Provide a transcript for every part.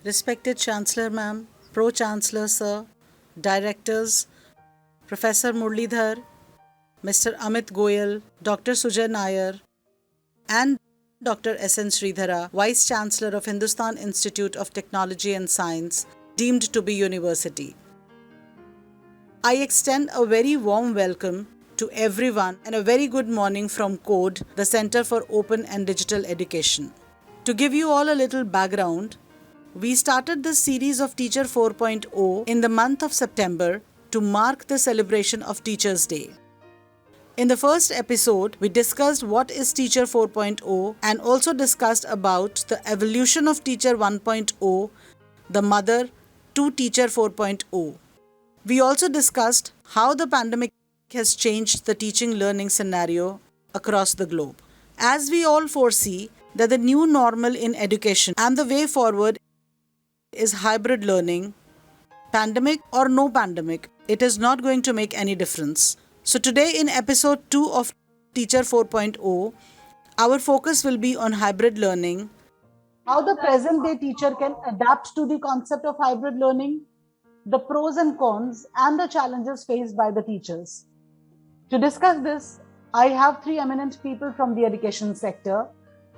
Respected Chancellor Ma'am, Pro Chancellor Sir, Directors, Professor Murlidhar, Mr. Amit Goyal, Dr. Sujay Nair, and Dr. S.N. Sridhara, Vice Chancellor of Hindustan Institute of Technology and Science, deemed to be university. I extend a very warm welcome to everyone and a very good morning from CODE, the Center for Open and Digital Education. To give you all a little background, we started this series of Teacher 4.0 in the month of September to mark the celebration of Teachers' Day. In the first episode, we discussed what is Teacher 4.0 and also discussed about the evolution of Teacher 1.0, the mother to Teacher 4.0. We also discussed how the pandemic has changed the teaching learning scenario across the globe. As we all foresee that the new normal in education and the way forward is hybrid learning, pandemic or no pandemic, it is not going to make any difference. So, today in episode 2 of Teacher 4.0, our focus will be on hybrid learning, how the present day teacher can adapt to the concept of hybrid learning, the pros and cons, and the challenges faced by the teachers. To discuss this, I have three eminent people from the education sector.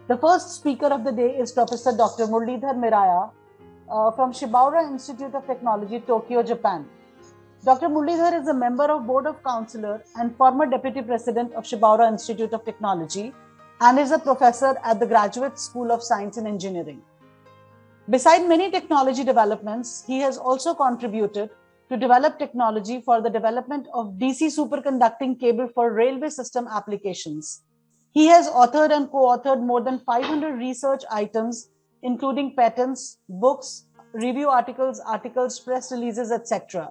The first speaker of the day is Professor Dr. Murlidhar Miraya from Shibaura Institute of Technology, Tokyo, Japan. Dr. Murlidhar is a member of Board of Counselor and former Deputy President of Shibaura Institute of Technology and is a professor at the Graduate School of Science and Engineering. Beside many technology developments, he has also contributed to develop technology for the development of DC superconducting cable for railway system applications. He has authored and co-authored more than 500 research items, including patents, books, review articles, press releases, etc.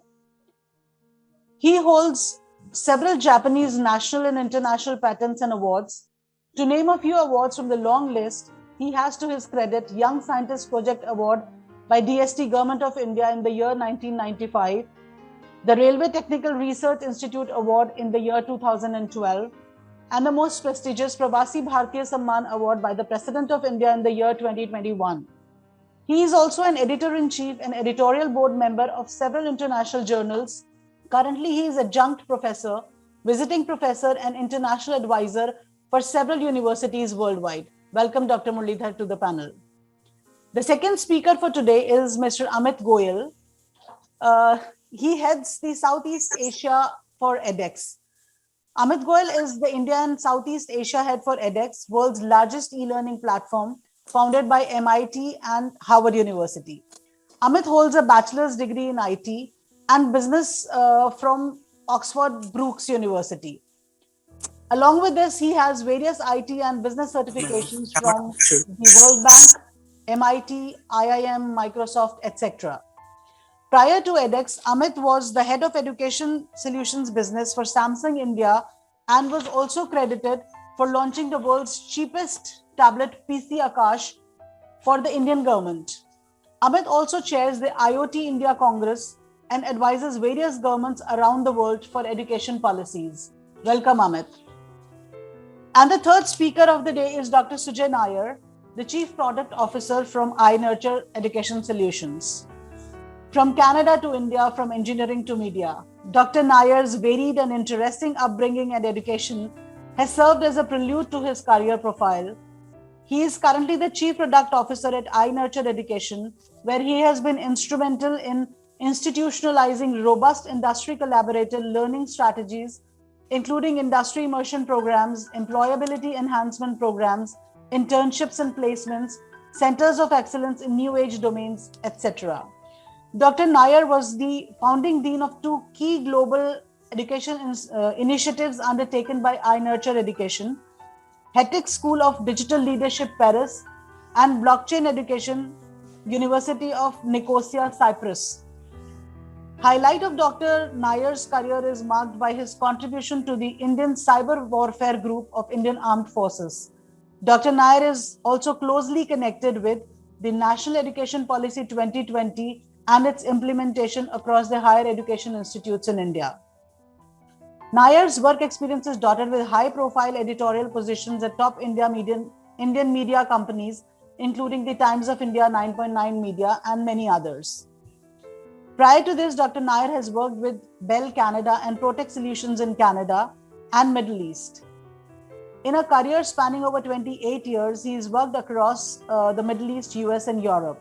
He holds several Japanese national and international patents and awards. To name a few awards from the long list, he has to his credit Young Scientist Project Award by DST Government of India in the year 1995, the Railway Technical Research Institute Award in the year 2012, and the most prestigious Pravasi Bharatiya Samman Award by the President of India in the year 2021. He is also an editor-in-chief and editorial board member of several international journals. Currently, he is adjunct professor, visiting professor, and international advisor for several universities worldwide. Welcome, Dr. Murlidhar, to the panel. The second speaker for today is Mr. Amit Goyal. He heads the Southeast Asia for edX. Amit Goyal is the India and Southeast Asia head for edX, world's largest e-learning platform, founded by MIT and Harvard University. Amit holds a bachelor's degree in IT and business from Oxford Brookes University. Along with this, he has various IT and business certifications from the World Bank, MIT, IIM, Microsoft, etc. Prior to edX, Amit was the head of education solutions business for Samsung India and was also credited for launching the world's cheapest tablet PC Akash for the Indian government. Amit also chairs the IoT India Congress and advises various governments around the world for education policies. Welcome, Amit. And the third speaker of the day is Dr. Sujay Nair, the Chief Product Officer from iNurture Education Solutions. From Canada to India, from engineering to media, Dr. Nair's varied and interesting upbringing and education has served as a prelude to his career profile. He is currently the Chief Product Officer at iNurture Education, where he has been instrumental in institutionalizing robust industry collaborative learning strategies, including industry immersion programs, employability enhancement programs, internships and placements, centers of excellence in new age domains, etc. Dr. Nair was the founding dean of two key global education initiatives undertaken by iNurture Education, Hetic School of Digital Leadership, Paris, and Blockchain Education, University of Nicosia, Cyprus. Highlight of Dr. Nair's career is marked by his contribution to the Indian Cyber Warfare Group of Indian Armed Forces. Dr. Nair is also closely connected with the National Education Policy 2020 and its implementation across the higher education institutes in India. Nair's work experience is dotted with high-profile editorial positions at top Indian media companies, including the Times of India 9.9 Media and many others. Prior to this, Dr. Nair has worked with Bell Canada and Protect Solutions in Canada and Middle East. In a career spanning over 28 years, he has worked across the Middle East, US, and Europe.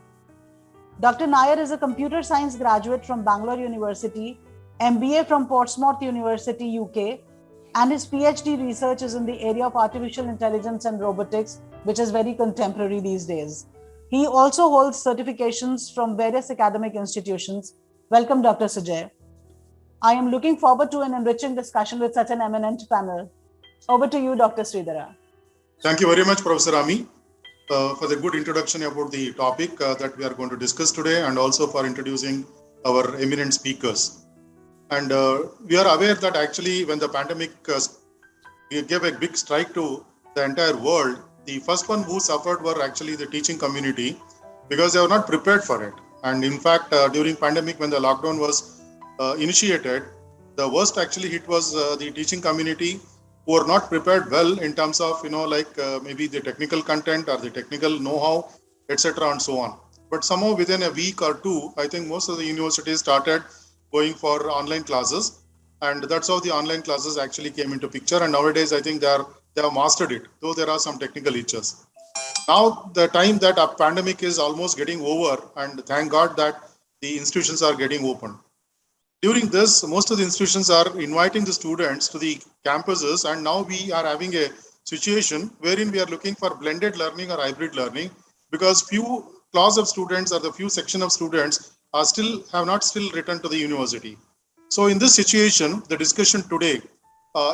Dr. Nair is a computer science graduate from Bangalore University, MBA from Portsmouth University, UK, and his PhD research is in the area of artificial intelligence and robotics, which is very contemporary these days. He also holds certifications from various academic institutions. Welcome, Dr. Sujay. I am looking forward to an enriching discussion with such an eminent panel. Over to you, Dr. Sridhara. Thank you very much, Professor Ami, for the good introduction about the topic that we are going to discuss today, and also for introducing our eminent speakers. And we are aware that actually when the pandemic gave a big strike to the entire world, the first one who suffered were actually the teaching community, because they were not prepared for it. And in fact, during pandemic, when the lockdown was initiated, the worst actually hit was the teaching community, who are not prepared well in terms of, maybe the technical content or the technical know-how, etc. and so on. But somehow within a week or two, I think most of the universities started going for online classes. And that's how the online classes actually came into picture. And nowadays, I think they have mastered it, though there are some technical issues. Now, the time that a pandemic is almost getting over, and thank God that the institutions are getting open. During this, most of the institutions are inviting the students to the campuses, and now we are having a situation wherein we are looking for blended learning or hybrid learning, because few class of students or the few section of students have not returned to the university. So in this situation, the discussion today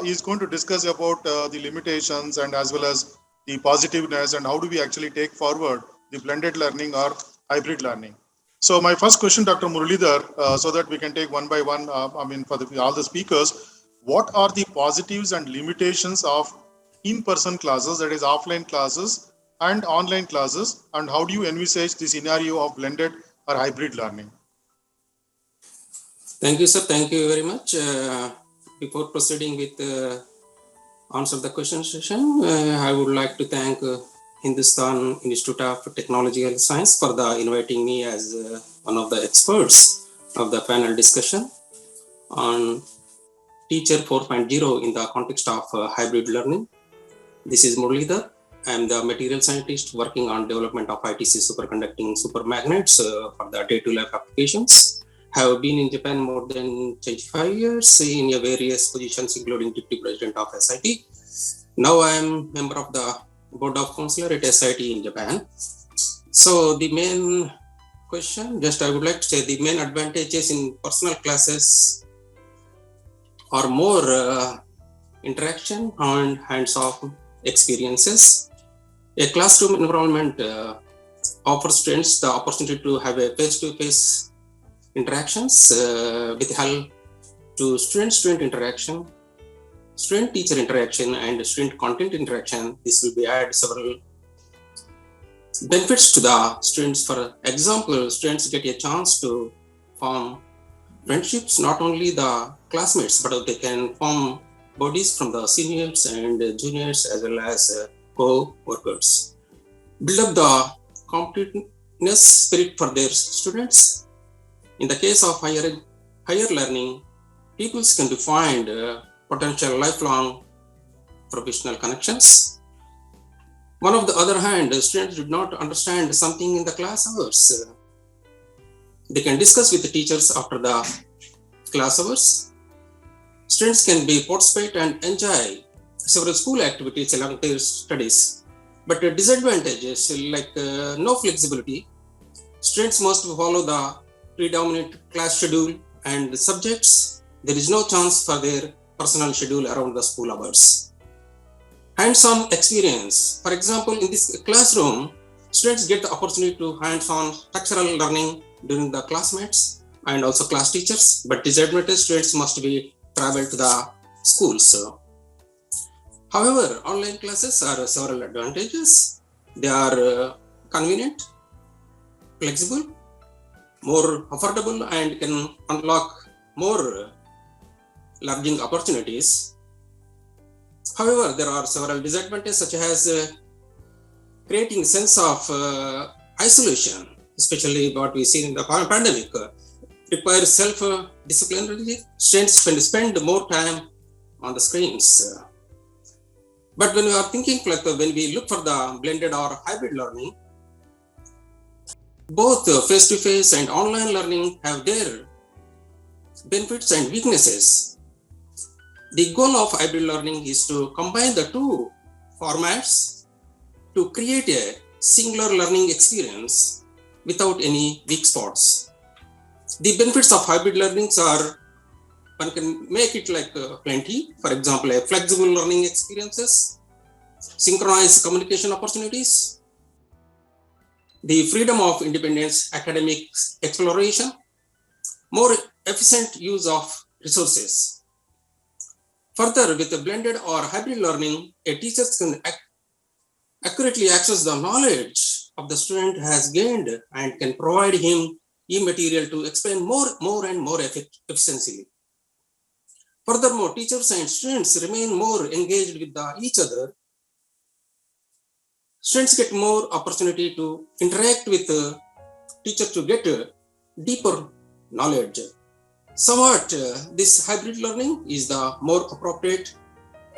is going to discuss about the limitations and as well as the positiveness, and how do we actually take forward the blended learning or hybrid learning. So my first question, Dr. Muralidhar, so that we can take one by one, for all the speakers, what are the positives and limitations of in-person classes, that is offline classes, and online classes, and how do you envisage the scenario of blended or hybrid learning? Thank you, sir. Thank you very much. Before proceeding with answer the question session, I would like to thank Hindustan Institute of Technology and Science for inviting me as one of the experts of the panel discussion on Teacher 4.0 in the context of hybrid learning. This is Muralidhar. I am the material scientist working on development of ITC superconducting supermagnets for the day-to-life applications. I have been in Japan more than 25 years in various positions, including Deputy President of SIT. Now I am member of the Board of Counselor at SIT in Japan. So the main question, I would like to say the main advantages in personal classes are more interaction and hands-on experiences. A classroom environment offers students the opportunity to have a face-to-face interactions with help to student-student interaction, student-teacher interaction, and student content interaction. This will be add several benefits to the students. For example, students get a chance to form friendships, not only the classmates, but they can form bodies from the seniors and juniors as well as co-workers. Build up the competitiveness spirit for their students. In the case of higher learning, pupils can find potential lifelong professional connections. On the other hand, students did not understand something in the class hours. They can discuss with the teachers after the class hours. Students can participate and enjoy several school activities along their studies. But the disadvantages like no flexibility. Students must follow the predominant class schedule and subjects. There is no chance for their personal schedule around the school hours. Hands-on experience. For example, in this classroom, students get the opportunity to hands-on structural learning during the classmates and also class teachers, but disadvantaged students must be travel to the schools. However, online classes are several advantages. They are convenient, flexible, more affordable, and can unlock more learning opportunities. However, there are several disadvantages such as creating a sense of isolation, especially what we see in the pandemic, requires self-discipline. Students spend more time on the screens. But when we are thinking, like when we look for the blended or hybrid learning, both face-to-face and online learning have their benefits and weaknesses. The goal of hybrid learning is to combine the two formats to create a singular learning experience without any weak spots. The benefits of hybrid learnings are, one can make it like plenty. For example, a flexible learning experiences, synchronized communication opportunities, the freedom of independence academic exploration, more efficient use of resources. Further, with a blended or hybrid learning, a teacher can accurately access the knowledge of the student has gained and can provide him e-material to explain more and more efficiently. Furthermore, teachers and students remain more engaged with each other. Students get more opportunity to interact with the teacher to get deeper knowledge. Somewhat, this hybrid learning is the more appropriate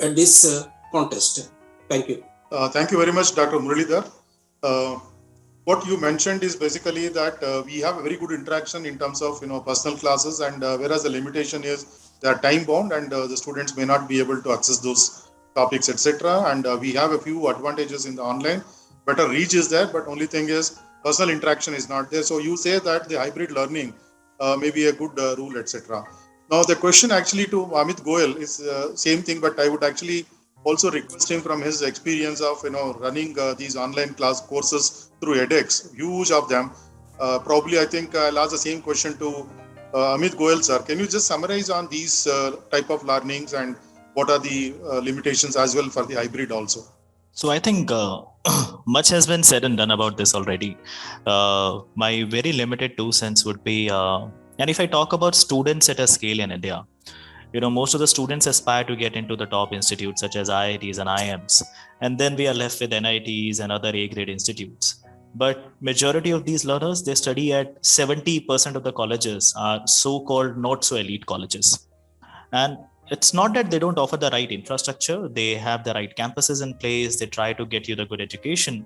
at this context. Thank you. Thank you very much, Dr. Muralidhar. What you mentioned is basically that we have a very good interaction in terms of personal classes, and whereas the limitation is they are time bound and the students may not be able to access those topics, etc. And we have a few advantages in the online. Better reach is there, but only thing is personal interaction is not there. So you say that the hybrid learning may be a good rule, etc. Now the question actually to Amit Goyal is same thing, but I would actually also request him from his experience of running these online class courses through edX, huge of them. Probably I think I'll ask the same question to Amit Goyal sir. Can you just summarize on these type of learnings and what are the limitations as well for the hybrid also? So I think much has been said and done about this already. My very limited 2 cents would be, and if I talk about students at a scale in India, most of the students aspire to get into the top institutes such as IITs and IIMs, and then we are left with NITs and other A-grade institutes. But majority of these learners, they study at 70% of the colleges are so-called not so elite colleges. And it's not that they don't offer the right infrastructure, they have the right campuses in place, they try to get you the good education.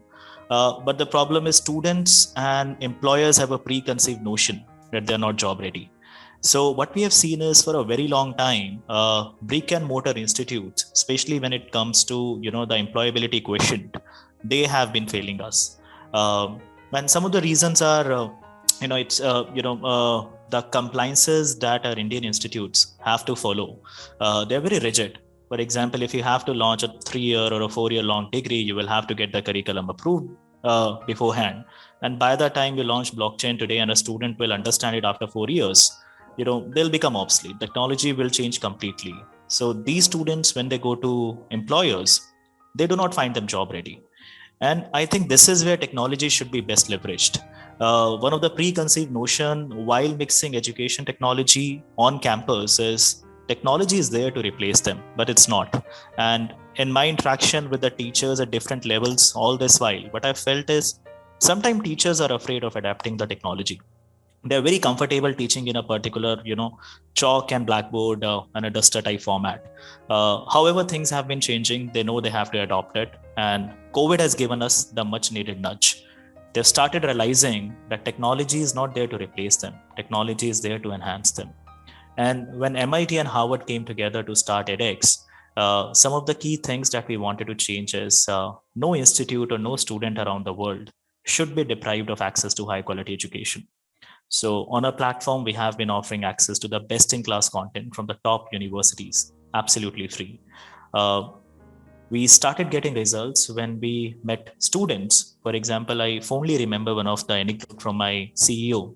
But the problem is students and employers have a preconceived notion that they're not job ready. So what we have seen is for a very long time, brick and mortar institutes, especially when it comes to the employability quotient, they have been failing us. And some of the reasons are, it's the compliances that our Indian institutes have to follow. They're very rigid. For example, if you have to launch a 3-year or a 4-year long degree, you will have to get the curriculum approved beforehand. And by the time you launch blockchain today and a student will understand it after 4 years, they'll become obsolete. Technology will change completely. So these students, when they go to employers, they do not find them job ready. And I think this is where technology should be best leveraged. One of the preconceived notion while mixing education technology on campus is technology is there to replace them, but it's not. And in my interaction with the teachers at different levels all this while, what I felt is sometimes teachers are afraid of adapting the technology. They're very comfortable teaching in a particular, chalk and blackboard and a duster type format. However, things have been changing. They know they have to adopt it. And COVID has given us the much needed nudge. They've started realizing that technology is not there to replace them. Technology is there to enhance them. And when MIT and Harvard came together to start edX, some of the key things that we wanted to change is no institute or no student around the world should be deprived of access to high quality education. So on our platform, we have been offering access to the best-in-class content from the top universities, absolutely free. We started getting results when we met students. For example, I fondly remember one of the anecdote from my CEO.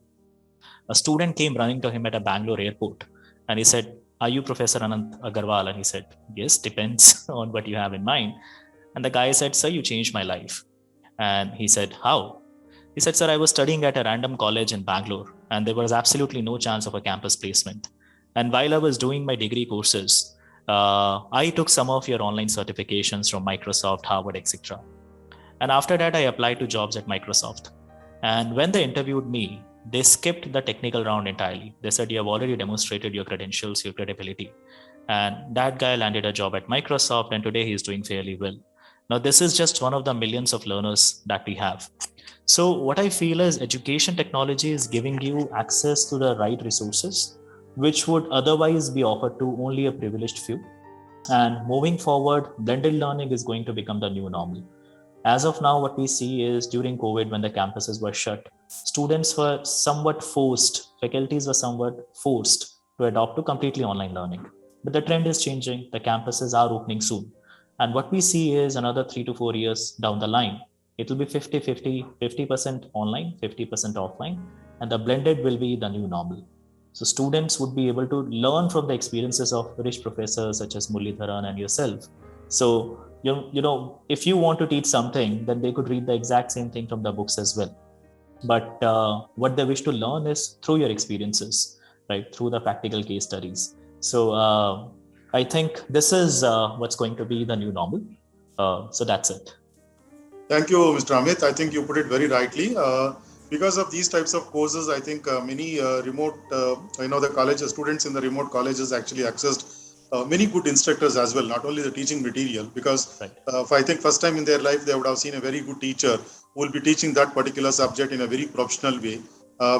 A student came running to him at a Bangalore airport and he said, "Are you Professor Anant Agarwal?" And he said, "Yes, depends on what you have in mind." And the guy said, "Sir, you changed my life." And he said, "How?" He said, "Sir, I was studying at a random college in Bangalore and there was absolutely no chance of a campus placement. And while I was doing my degree courses, I took some of your online certifications from Microsoft, Harvard, etc. And after that, I applied to jobs at Microsoft. And when they interviewed me, they skipped the technical round entirely. They said, you have already demonstrated your credentials, your credibility. And that guy landed a job at Microsoft, and today he's doing fairly well. Now, this is just one of the millions of learners that we have. So, what I feel is education technology is giving you access to the right resources, which would otherwise be offered to only a privileged few. And moving forward, blended learning is going to become the new normal. As of now, what we see is during COVID, when the campuses were shut, students were somewhat forced, faculties were somewhat forced to adopt to completely online learning. But the trend is changing. The campuses are opening soon. And what we see is another 3 to 4 years down the line, it will be 50-50, 50% online, 50% offline, and the blended will be the new normal. So students would be able to learn from the experiences of rich professors such as Muralidharan and yourself. So if you want to teach something, then they could read the exact same thing from the books as well. But what they wish to learn is through your experiences, right? Through the practical case studies. So I think this is what's going to be the new normal. So that's it. Thank you, Mr. Amit. I think you put it very rightly. Because of these types of courses, I think many remote, the colleges, students in the remote colleges actually accessed many good instructors as well, not only the teaching material, because Right. I think first time in their life, they would have seen a very good teacher who will be teaching that particular subject in a very professional way,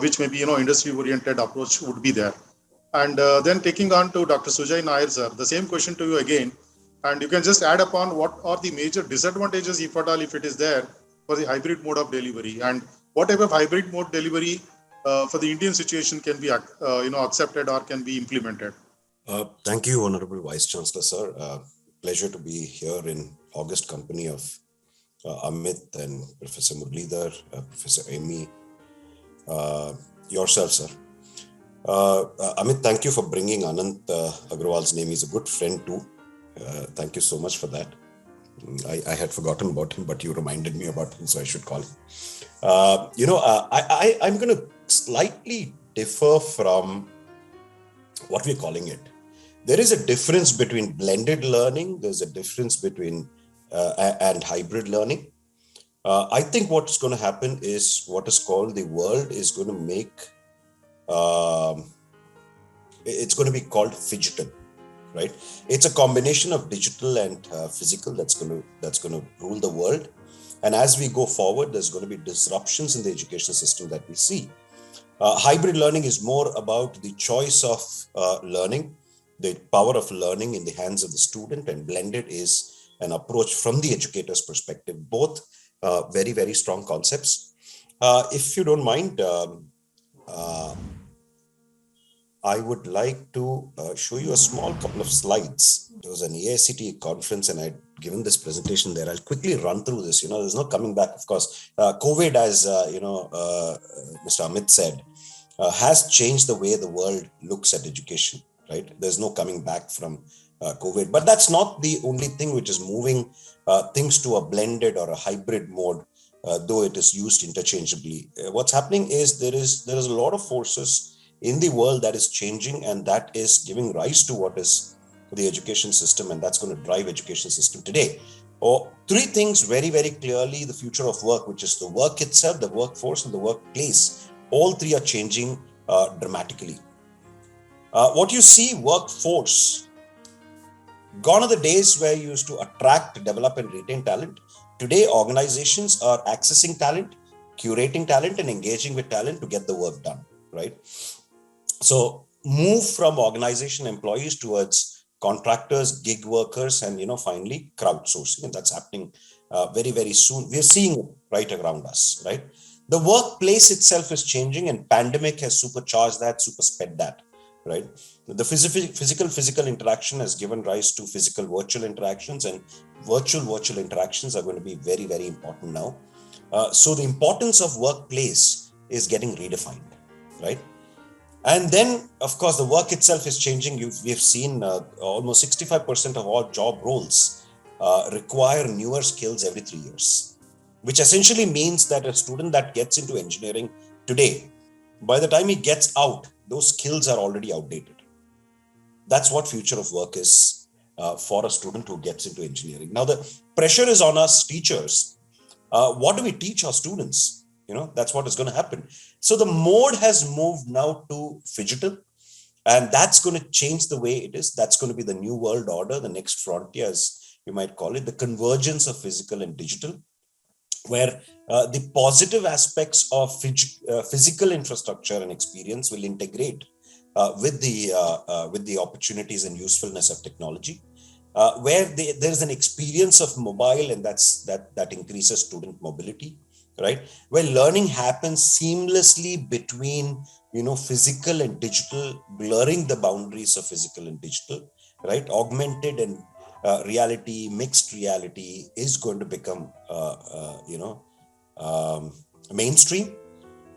which maybe, industry-oriented approach would be there. And then taking on to Dr. Sujay Nair, sir, the same question to you again. And you can just add upon what are the major disadvantages, if at all, if it is there, for the hybrid mode of delivery, and what type of hybrid mode delivery for the Indian situation can be, accepted or can be implemented. Thank you, Honorable Vice Chancellor, sir. Pleasure to be here in august company of Amit and Professor Muralidhar, Professor Amy, yourself, sir. Amit, thank you for bringing Anant Agrawal's name. He's a good friend too. Thank you so much for that. I had forgotten about him, but you reminded me about him, so I should call him. I'm going to slightly differ from what we're calling it. There is a difference between blended learning. There's a difference between and hybrid learning. I think what's going to happen is what is called the world is going to make, it's going to be called phygital, right? It's a combination of digital and physical that's going to rule the world. And as we go forward, there's going to be disruptions in the education system that we see. Hybrid learning is more about the choice of learning, the power of learning in the hands of the student, and blended is an approach from the educator's perspective. Both very, very strong concepts. If you don't mind, I would like to show you a small couple of slides. There was an AICTE conference and I'd given this presentation there. I'll quickly run through this. There's no coming back, of course. COVID, as Mr. Amit said, has changed the way the world looks at education, right? There's no coming back from COVID. But that's not the only thing which is moving things to a blended or a hybrid mode, though it is used interchangeably. What's happening is there is a lot of forces in the world that is changing, and that is giving rise to what is the education system, and that's going to drive education system today. Three things very, very clearly: the future of work, which is the work itself, the workforce, and the workplace. All three are changing dramatically. What you see, workforce. Gone are the days where you used to attract, develop, and retain talent. Today, organizations are accessing talent, curating talent, and engaging with talent to get the work done, right? So move from organization employees towards contractors, gig workers, and finally crowdsourcing, and that's happening very, very soon. We're seeing it right around us, right? The workplace itself is changing, and pandemic has supercharged that, supersped that, right? The physical interaction has given rise to physical virtual interactions, and virtual interactions are going to be very, very important now. So the importance of workplace is getting redefined, right? And then, of course, the work itself is changing. We have seen almost 65% of all job roles require newer skills every 3 years, which essentially means that a student that gets into engineering today, by the time he gets out, those skills are already outdated. That's what future of work is for a student who gets into engineering. Now, the pressure is on us teachers what do we teach our students? That's what is going to happen. So the mode has moved now to phygital, and that's going to change the way it is. That's going to be the new world order, the next frontier, as you might call it, the convergence of physical and digital, where the positive aspects of physical infrastructure and experience will integrate with the opportunities and usefulness of technology, where there's an experience of mobile, and that increases student mobility, right? Where learning happens seamlessly between physical and digital, blurring the boundaries of physical and digital, right? Augmented and reality, mixed reality is going to become mainstream.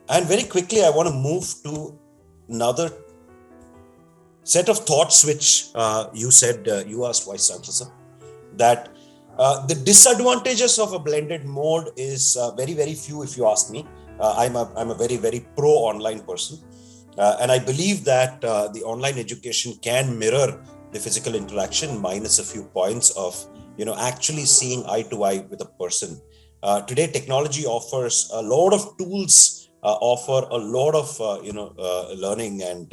And very quickly, I want to move to another set of thoughts which you said, you asked Vice Chancellor, that the disadvantages of a blended mode is very, very few, if you ask me. I'm a very, very pro online person. And I believe that the online education can mirror the physical interaction minus a few points of, actually seeing eye to eye with a person. Today, technology offers a lot of tools, offer a lot of, learning and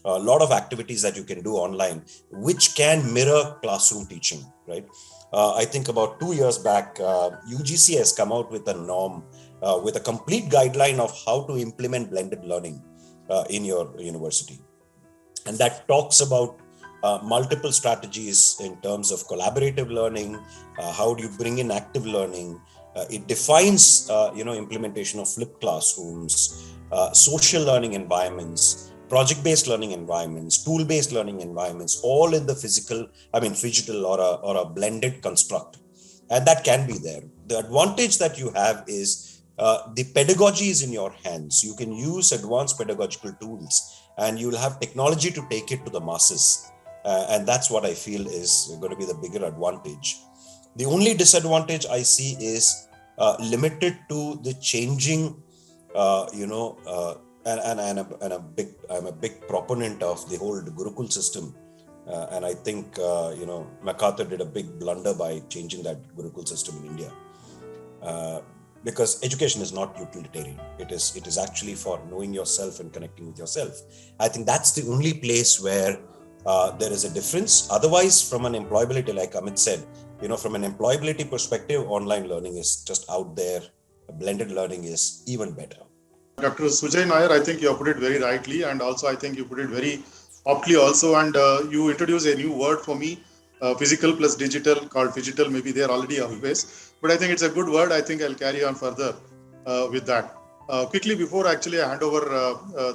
a lot of activities that you can do online, which can mirror classroom teaching, right? I think about 2 years back, UGC has come out with a norm, with a complete guideline of how to implement blended learning in your university. And that talks about multiple strategies in terms of collaborative learning, how do you bring in active learning. It defines, implementation of flipped classrooms, social learning environments, project-based learning environments, tool-based learning environments, all in the phygital or a blended construct. And that can be there. The advantage that you have is the pedagogy is in your hands. You can use advanced pedagogical tools, and you'll have technology to take it to the masses. And that's what I feel is going to be the bigger advantage. The only disadvantage I see is limited to the changing, I'm a big proponent of the whole Gurukul system. And I think, MacArthur did a big blunder by changing that Gurukul system in India. Because education is not utilitarian. It is actually for knowing yourself and connecting with yourself. I think that's the only place where there is a difference. Otherwise, from an employability, like Amit said, from an employability perspective, online learning is just out there. Blended learning is even better. Dr. Sujay Nair, I think you have put it very rightly, and also I think you put it very aptly also, and you introduce a new word for me, physical plus digital, called phygital. Maybe they are already always, but I think it's a good word. I think I'll carry on further with that. Quickly, before actually I hand over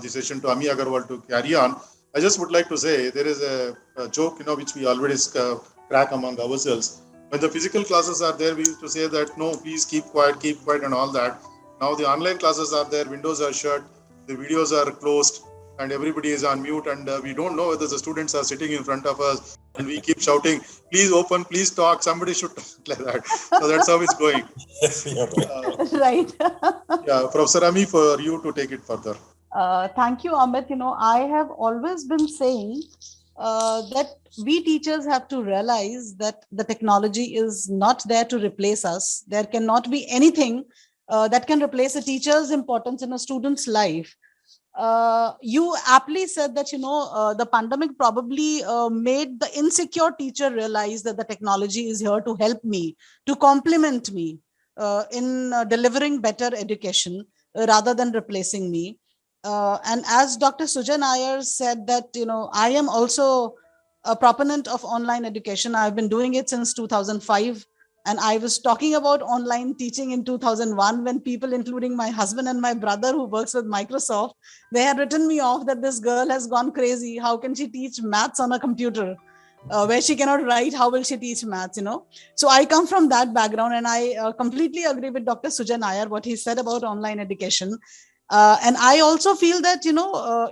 the session to Ami Agarwal to carry on, I just would like to say there is a joke, which we always crack among ourselves. When the physical classes are there, we used to say that, no, please keep quiet and all that. Now the online classes are there, windows are shut, the videos are closed, and everybody is on mute, and we don't know whether the students are sitting in front of us, and we keep shouting, please open, please talk, somebody should talk, like that. So that's how it's going. Right. Yeah, Professor Ami, for you to take it further. Thank you, Amit. I have always been saying that we teachers have to realize that the technology is not there to replace us. There cannot be anything that can replace a teacher's importance in a student's life. You aptly said that, the pandemic probably made the insecure teacher realize that the technology is here to help me, to complement me in delivering better education rather than replacing me. And as Dr. Sujay Nair said that, I am also a proponent of online education. I've been doing it since 2005. And I was talking about online teaching in 2001 when people, including my husband and my brother who works with Microsoft, they had written me off that this girl has gone crazy. How can she teach maths on a computer? Where she cannot write, how will she teach maths, So I come from that background, and I completely agree with Dr. Sujay Nair, what he said about online education. And I also feel that,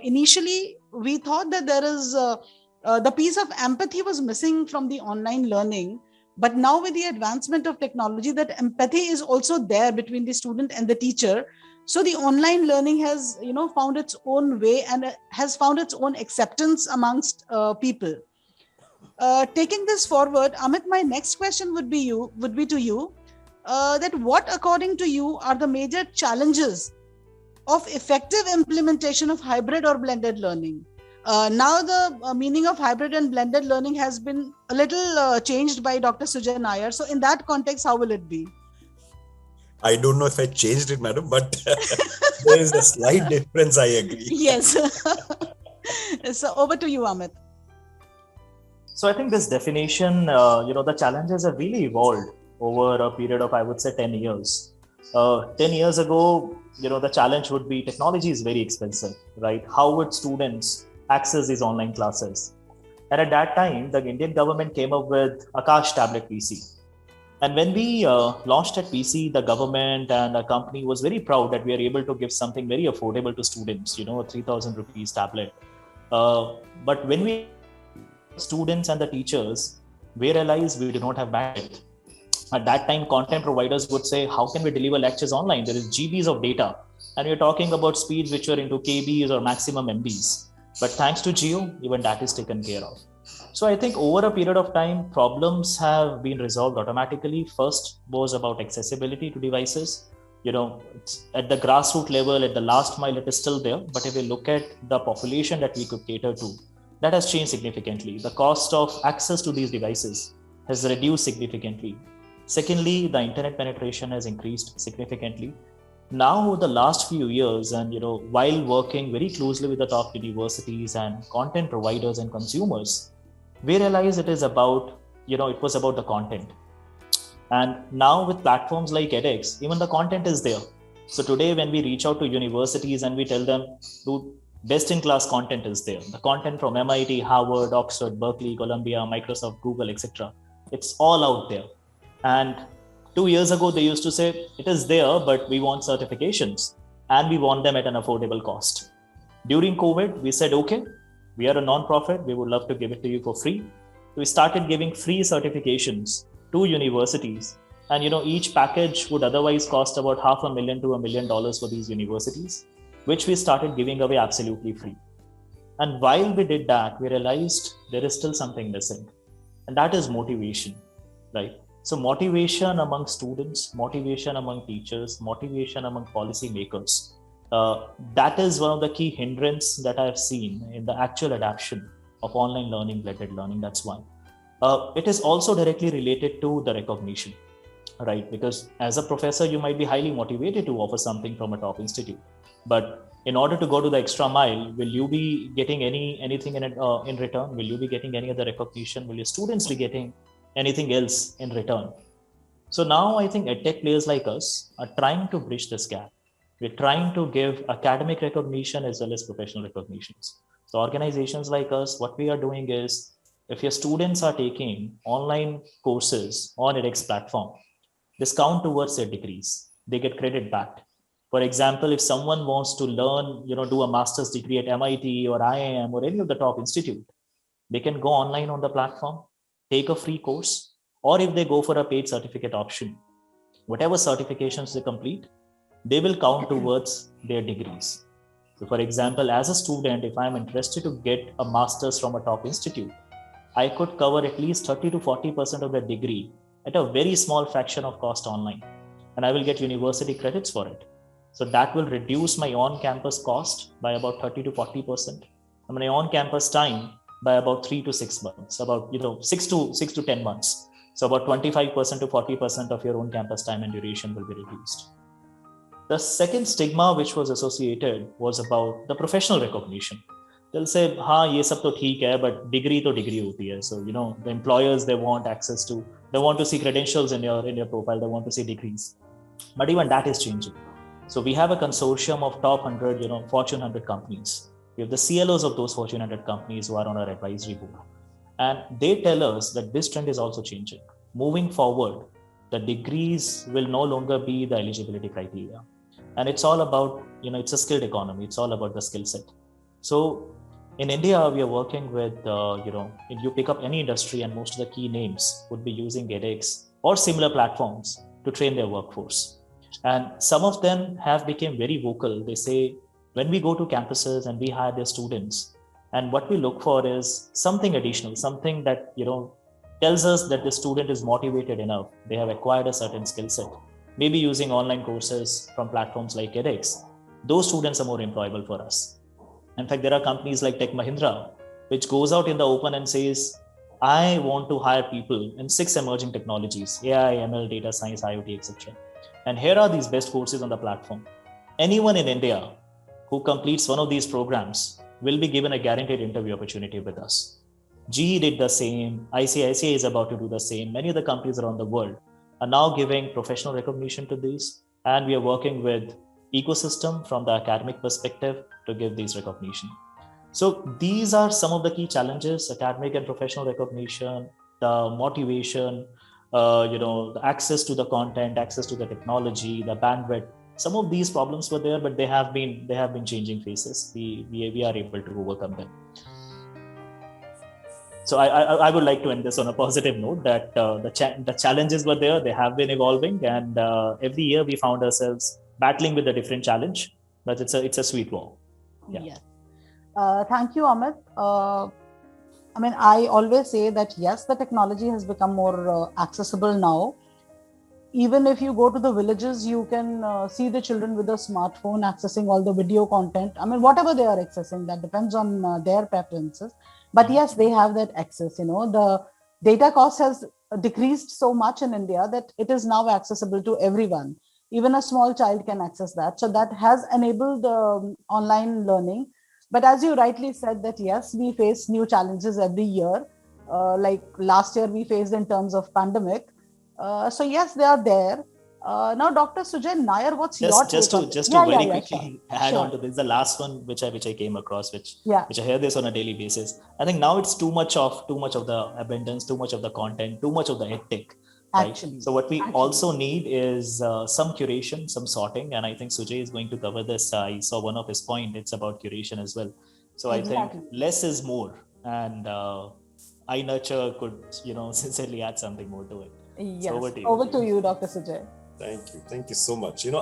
initially we thought that there is the piece of empathy was missing from the online learning. But now with the advancement of technology, that empathy is also there between the student and the teacher. So the online learning has, found its own way and has found its own acceptance amongst people. Taking this forward, Amit, my next question would be to you. that what, according to you, are the major challenges of effective implementation of hybrid or blended learning? Now, the meaning of hybrid and blended learning has been a little changed by Dr. Sujay Nair. So, in that context, how will it be? I don't know if I changed it, madam, but there is a slight difference. I agree. Yes. So, over to you, Amit. So I think this definition, the challenges have really evolved over a period of, I would say, 10 years. 10 years ago, the challenge would be technology is very expensive, right? How would students access these online classes? And at that time, the Indian government came up with Akash Tablet PC. And when we launched at PC, the government and the company was very proud that we are able to give something very affordable to students, a 3,000 rupees tablet. But when we students and the teachers, we realized we do not have bandwidth. At that time, content providers would say, how can we deliver lectures online? There is GBs of data. And we're talking about speeds which were into KBs or maximum MBs. But thanks to Jio, even that is taken care of. So I think over a period of time, problems have been resolved automatically. First was about accessibility to devices. At the grassroots level, at the last mile, it is still there. But if we look at the population that we could cater to, that has changed significantly. The cost of access to these devices has reduced significantly. Secondly, the internet penetration has increased significantly. Now, the last few years, and while working very closely with the top universities and content providers and consumers, we realized it was about the content. And now with platforms like edX, even the content is there. So today, when we reach out to universities and we tell them, best-in-class content is there. The content from MIT, Harvard, Oxford, Berkeley, Columbia, Microsoft, Google, etc. It's all out there. And 2 years ago, they used to say, it is there, but we want certifications and we want them at an affordable cost. During COVID, we said, okay, we are a non-profit. We would love to give it to you for free. We started giving free certifications to universities. And, each package would otherwise cost about $500,000 to $1 million for these universities, which we started giving away absolutely free. And while we did that, we realized there is still something missing. And that is motivation, right? So motivation among students, motivation among teachers, motivation among policymakers, that is one of the key hindrances that I've seen in the actual adoption of online learning, blended learning. That's one. It is also directly related to the recognition, right? Because as a professor, you might be highly motivated to offer something from a top institute. But in order to go to the extra mile, will you be getting anything in return? Will you be getting any other recognition? Will your students be getting anything else in return? So now I think edtech players like us are trying to bridge this gap. We're trying to give academic recognition as well as professional recognitions. So organizations like us, what we are doing is, if your students are taking online courses on edX platform, discount towards their degrees, they get credit back. For example, if someone wants to learn, do a master's degree at MIT or IIM or any of the top institute, they can go online on the platform, take a free course, or if they go for a paid certificate option, whatever certifications they complete, they will count towards their degrees. So for example, as a student, if I'm interested to get a master's from a top institute, I could cover at least 30 to 40% of the degree at a very small fraction of cost online, and I will get university credits for it. So that will reduce my on-campus cost by about 30 to 40%, and my on-campus time by about 3 to 6 months, about 6 to 10 months. So about 25% to 40% of your own campus time and duration will be reduced. The second stigma which was associated was about the professional recognition. They'll say, "Ha, ye sab to theek hai, but degree to degree hoti hai." So the employers, they want access to, they want to see credentials in your profile, they want to see degrees. But even that is changing. So we have a consortium of top 100, Fortune 100 companies. We have the CLOs of those Fortune 100 companies who are on our advisory board. And they tell us that this trend is also changing. Moving forward, the degrees will no longer be the eligibility criteria. And it's all about, it's a skilled economy. It's all about the skill set. So in India, we are working with, if you pick up any industry and most of the key names would be using edX or similar platforms to train their workforce. And some of them have become very vocal. They say, when we go to campuses and we hire their students, and what we look for is something additional, something that, tells us that the student is motivated enough, they have acquired a certain skill set, maybe using online courses from platforms like edX, those students are more employable for us. In fact, there are companies like Tech Mahindra, which goes out in the open and says, I want to hire people in 6 emerging technologies, AI, ML, data science, IoT, etc. And here are these best courses on the platform. Anyone in India who completes one of these programs will be given a guaranteed interview opportunity with us. GE did the same. ICICI is about to do the same. Many of the companies around the world are now giving professional recognition to these. And we are working with ecosystem from the academic perspective to give these recognition. So these are some of the key challenges: academic and professional recognition, the motivation, the access to the content, access to the technology, the bandwidth. Some of these problems were there, but they have been changing faces. We are able to overcome them. So I would like to end this on a positive note that the challenges were there, they have been evolving, and every year we found ourselves battling with a different challenge, but it's a sweet war. Yeah. Yes. Thank you, Amit. I always say that yes, the technology has become more accessible now. Even if you go to the villages, you can see the children with a smartphone accessing all the video content. Whatever they are accessing, that depends on their preferences. But yes, they have that access. The data cost has decreased so much in India that it is now accessible to everyone. Even a small child can access that. So that has enabled online learning. But as you rightly said that yes, we face new challenges every year. Like last year we faced in terms of pandemic. So yes, they are there. Now, Dr. Sujay Nair, what's your take just on to this? very quickly add Sure. on to this, the last one which I came across, which Yeah. I hear this on a daily basis. I think now it's too much of the abundance, too much of the content, too much of the edtech. Right? Actually. So what we also need is some curation, some sorting, and I think Sujay is going to cover this. I saw one of his point. It's about curation as well. So Exactly. I think less is more, and iNurture could sincerely add something more to it. Yes. So over to you, Dr. Sujay. Thank you so much. And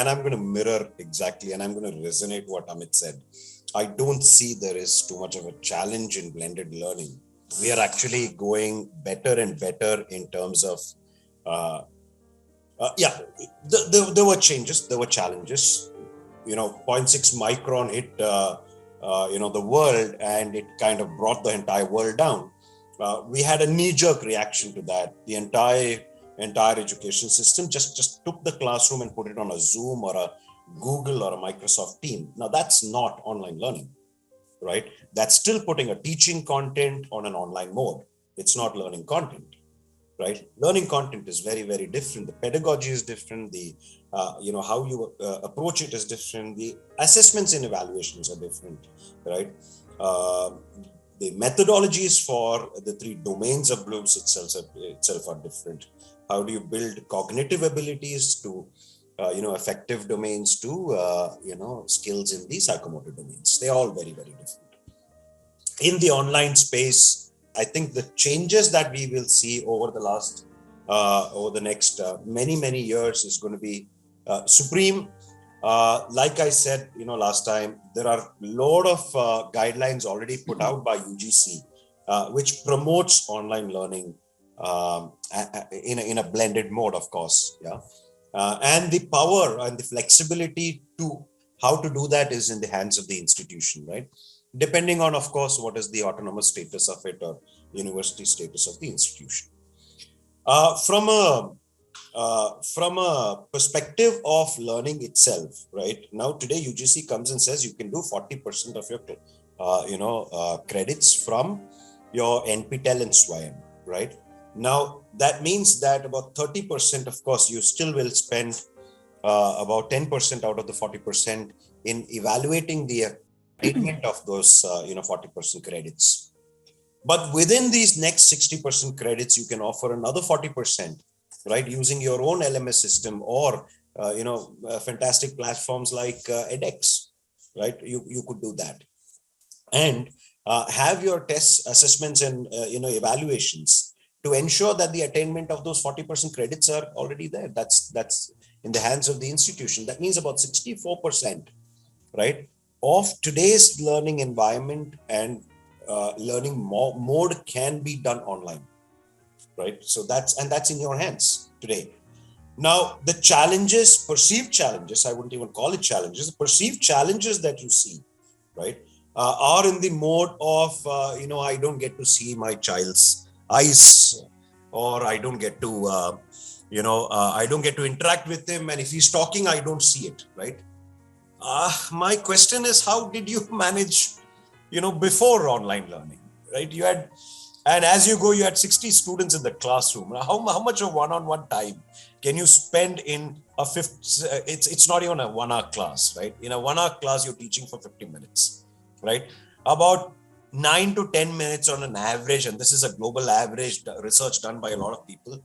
I'm going to mirror exactly, and I'm going to resonate what Amit said. I don't see there is too much of a challenge in blended learning. We are actually going better and better in terms of, there were changes, there were challenges. 0.6 micron hit, the world, and it kind of brought the entire world down. We had a knee-jerk reaction to that. The entire education system just took the classroom and put it on a Zoom or a Google or a Microsoft team. Now that's not online learning, right? That's still putting a teaching content on an online mode. It's not learning content, right? Learning content is very, very different. The pedagogy is different. The, how you approach it is different. The assessments and evaluations are different, right? The methodologies for the 3 domains of Bloom's itself are different. How do you build cognitive abilities to, effective domains to, skills in the psychomotor domains? They're all very, very different. In the online space, I think the changes that we will see over the next many, many years is going to be supreme. Like I said, last time, there are a lot of guidelines already put out by UGC, which promotes online learning in a blended mode, of course. Yeah, and the power and the flexibility to how to do that is in the hands of the institution, right? Depending on, of course, what is the autonomous status of it or university status of the institution. From a perspective of learning itself, right? Now, today, UGC comes and says you can do 40% of your, credits from your NPTEL and SWAYAM, right? Now, that means that about 30%, of course, you still will spend about 10% out of the 40% in evaluating the attainment of those, 40% credits. But within these next 60% credits, you can offer another 40%, right? Using your own LMS system or, fantastic platforms like edX, right? You could do that. And have your tests, assessments, and, evaluations to ensure that the attainment of those 40% credits are already there. That's in the hands of the institution. That means about 64%, right, of today's learning environment and learning mode can be done online, right? So that's in your hands today. Now, the challenges, perceived challenges, I wouldn't even call it challenges, the perceived challenges that you see, right, are in the mode of, I don't get to see my child's eyes, or I don't get to, I don't get to interact with him. And if he's talking, I don't see it, right? My question is, how did you manage, before online learning, right? And as you go, you had 60 students in the classroom. How much of one-on-one time can you spend in a fifth? It's not even a 1 hour class, right? In a 1 hour class, you're teaching for 50 minutes, right? About 9 to 10 minutes on an average, and this is a global average research done by a lot of people,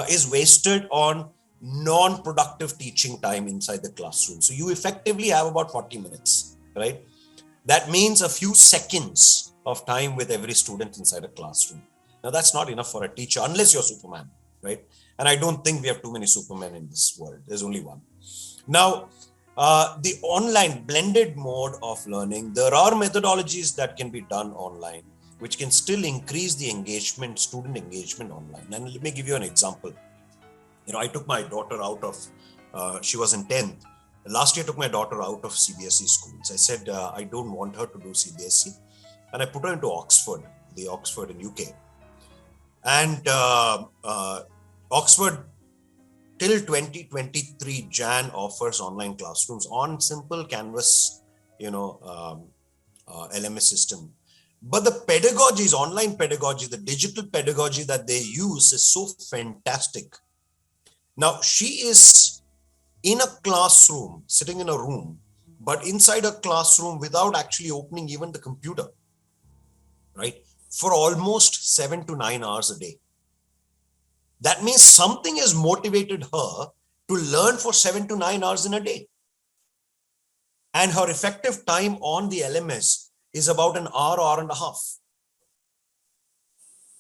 is wasted on non-productive teaching time inside the classroom. So you effectively have about 40 minutes, right? That means a few seconds of time with every student inside a classroom. Now, that's not enough for a teacher unless you're Superman, right? And I don't think we have too many Supermen in this world. There's only one. Now, the online blended mode of learning, there are methodologies that can be done online, which can still increase the engagement, student engagement online. And let me give you an example. I took my daughter out of, she was in 10th. Last year, I took my daughter out of CBSE schools. I said, I don't want her to do CBSE. And I put her into Oxford, the Oxford in UK. And Oxford, till 2023 Jan, offers online classrooms on simple Canvas, LMS system. But the pedagogies, online pedagogy, the digital pedagogy that they use is so fantastic. Now, she is in a classroom, sitting in a room, but inside a classroom without actually opening even the computer, right? For almost 7 to 9 hours a day. That means something has motivated her to learn for 7 to 9 hours in a day. And her effective time on the LMS is about an hour and a half.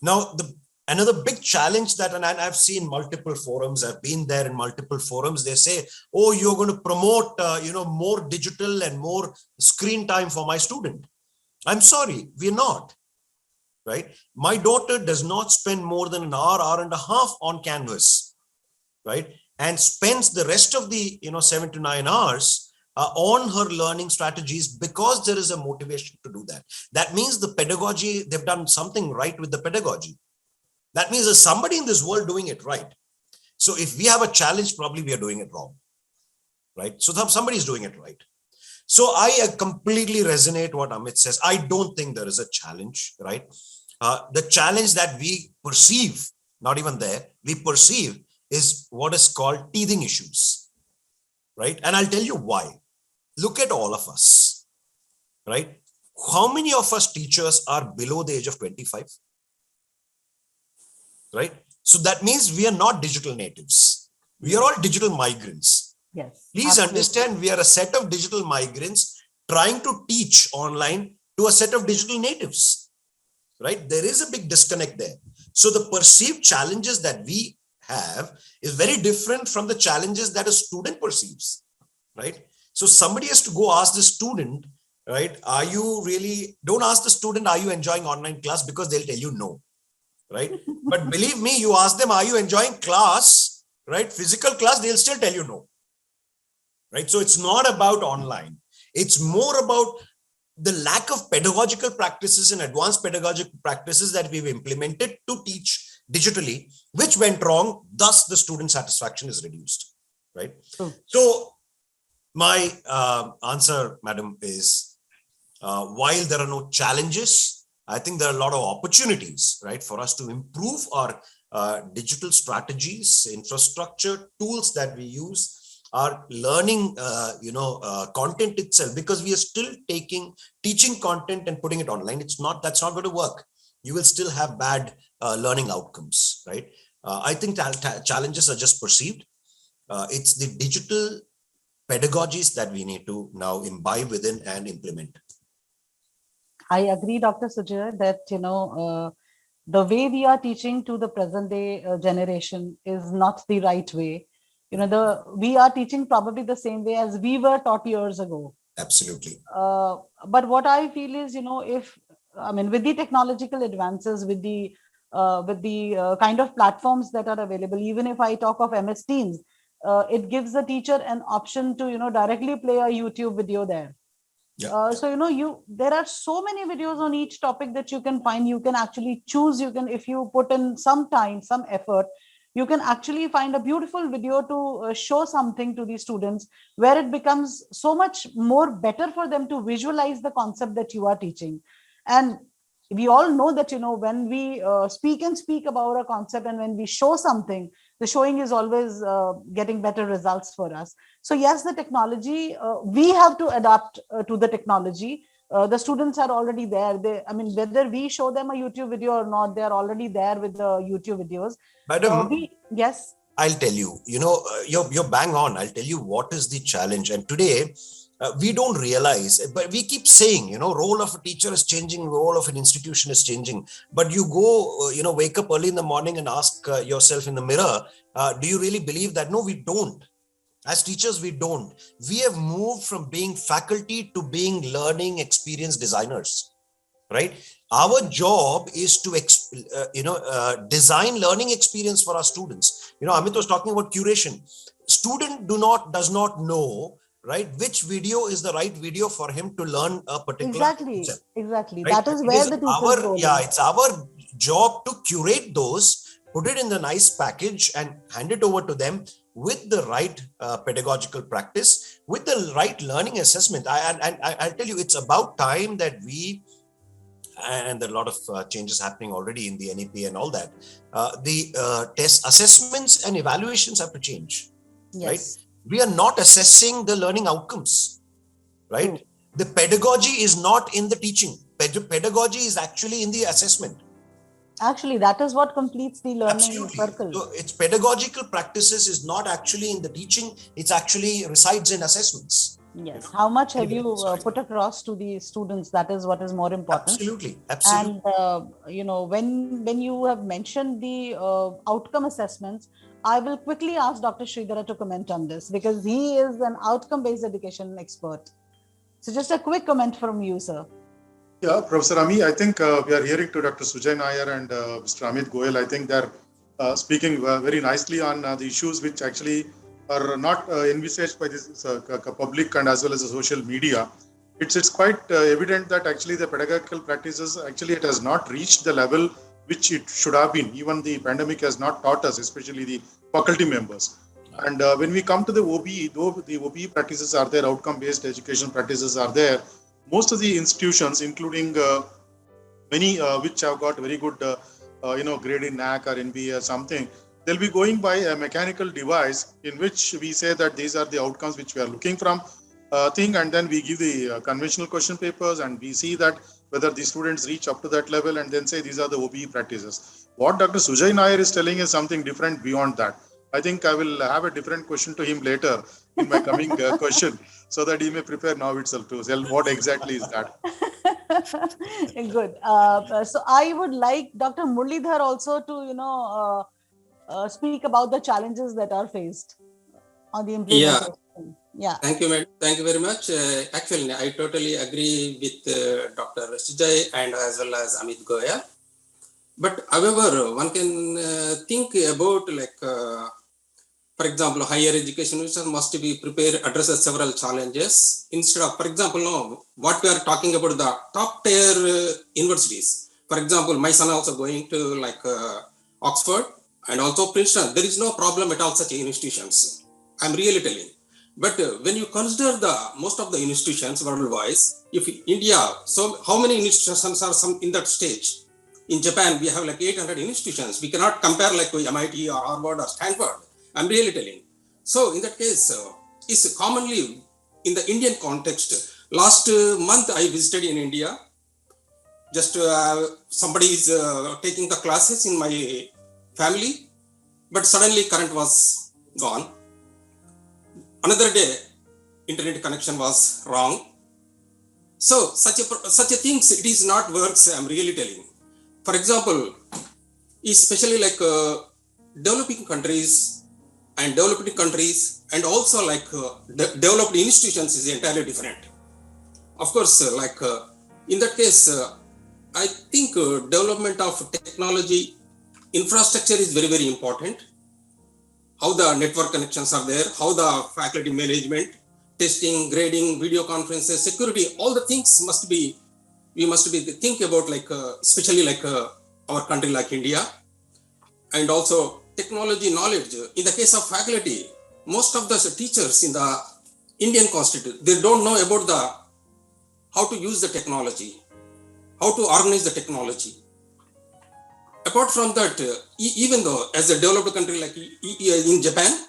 Now, another big challenge that, and I've seen multiple forums, I've been there in multiple forums, they say, oh, you're going to promote, more digital and more screen time for my student. I'm sorry, we're not, right? My daughter does not spend more than an hour and a half on Canvas, right? And spends the rest of the, 7 to 9 hours on her learning strategies because there is a motivation to do that. That means the pedagogy, they've done something right with the pedagogy. That means there's somebody in this world doing it right. So if we have a challenge, probably we are doing it wrong, right? So somebody's doing it right. So I completely resonate what Amit says. I don't think there is a challenge, right? The challenge that we perceive, not even there, we perceive is what is called teething issues, right? And I'll tell you why. Look at all of us, right? How many of us teachers are below the age of 25? Right? So that means we are not digital natives. We are all digital migrants. Yes. Please absolutely. understand, we are a set of digital migrants trying to teach online to a set of digital natives, right? There is a big disconnect there. So the perceived challenges that we have is very different from the challenges that a student perceives, right? So somebody has to go ask the student, right? Don't ask the student, are you enjoying online class? Because they'll tell you no, right? But believe me, you ask them, are you enjoying class, right? Physical class, they'll still tell you no, right? So it's not about online. It's more about the lack of pedagogical practices and advanced pedagogical practices that we've implemented to teach digitally, which went wrong. Thus, the student satisfaction is reduced, right? So my answer, madam, is while there are no challenges, I think there are a lot of opportunities, right, for us to improve our digital strategies, infrastructure, tools that we use, our learning, content itself, because we are still teaching content and putting it online. That's not going to work. You will still have bad learning outcomes, right? I think challenges are just perceived. It's the digital pedagogies that we need to now imbibe within and implement. I agree, Dr. Sujay, that, the way we are teaching to the present day generation is not the right way. We are teaching probably the same way as we were taught years ago. Absolutely. But what I feel is, with the technological advances, with the with the kind of platforms that are available. Even if I talk of MS Teams, it gives the teacher an option to directly play a YouTube video there. So there are so many videos on each topic that you can find. You can actually choose. You can, if you put in some time, some effort, you can actually find a beautiful video to show something to the students, where it becomes so much more better for them to visualize the concept that you are teaching. And we all know that when we speak about a concept, and when we show something, the showing is always getting better results for us. So yes, the technology, we have to adapt to the technology. The students are already there. Whether we show them a YouTube video or not, they are already there with the YouTube videos. Madam, Yes. I'll tell you, you're bang on. I'll tell you what is the challenge. And today, we don't realize, but we keep saying, role of a teacher is changing, role of an institution is changing. But you go, wake up early in the morning and ask yourself in the mirror, do you really believe that? No, we don't. As teachers, we don't. We have moved from being faculty to being learning experience designers, right? Our job is to design learning experience for our students. Amit was talking about curation. Student does not know, right, which video is the right video for him to learn a particular concept. Exactly. Right? That is where the teacher's role is. It's our job to curate those, put it in the nice package and hand it over to them with the right pedagogical practice, with the right learning assessment. I'll tell you, it's about time that we, and there are a lot of changes happening already in the NEP and all that, the test assessments and evaluations have to change. Yes. Right? We are not assessing the learning outcomes, right? True. The pedagogy is not in the teaching. Pedagogy is actually in the assessment. Actually, that is what completes the learning circle. So its pedagogical practices is not actually in the teaching. It's actually resides in assessments. Yes. How much have you put across to the students? That is what is more important. Absolutely. And when you have mentioned the outcome assessments, I will quickly ask Dr. Sridhara to comment on this, because he is an outcome-based education expert. So just a quick comment from you, sir. Yeah, Professor Ami, I think we are hearing to Dr. Sujay Nair and Mr. Amit Goyal. I think they're speaking very nicely on the issues which actually are not envisaged by this public and as well as the social media. It's quite evident that actually the pedagogical practices, actually it has not reached the level which it should have been. Even the pandemic has not taught us, especially the faculty members. And when we come to the OBE, though the OBE practices are there, outcome-based education practices are there, most of the institutions, including many which have got very good, grade in NAAC or NBA or something, they'll be going by a mechanical device in which we say that these are the outcomes which we are looking from thing, and then we give the conventional question papers and we see that whether the students reach up to that level and then say these are the OBE practices. What Dr. Sujay Nair is telling is something different beyond that. I think I will have a different question to him later in my coming question, so that he may prepare now itself to tell what exactly is that. Good. So I would like Dr. Muralidhar also to, speak about the challenges that are faced on the implementation. Yeah. Thank you, madam. Thank you very much. Actually, I totally agree with Dr. Sujay and as well as Amit Goyal. But however, one can think about for example, higher education must be prepared, addresses several challenges. Instead of, for example, what we are talking about the top tier universities. For example, my son also going to Oxford and also Princeton. There is no problem at all such institutions. I'm really telling. But when you consider the most of the institutions worldwide, if India, so how many institutions are in that stage? In Japan, we have 800 institutions. We cannot compare MIT or Harvard or Stanford. I'm really telling. So in that case, it's commonly in the Indian context. Last month, I visited in India. Just somebody is taking the classes in my family, but suddenly current was gone. Another day, internet connection was wrong. So such a things, it is not works. I'm really telling. For example, especially developing countries and also developed institutions is entirely different. Of course, in that case, I think development of technology infrastructure is very, very important. How the network connections are there, how the faculty management, testing, grading, video conferences, security, all the things we must be think about, like especially like our country like India. And also technology knowledge. In the case of faculty, most of the teachers in the Indian constitution, they don't know about how to use the technology, how to organize the technology. Apart from that, even though as a developed country like in Japan,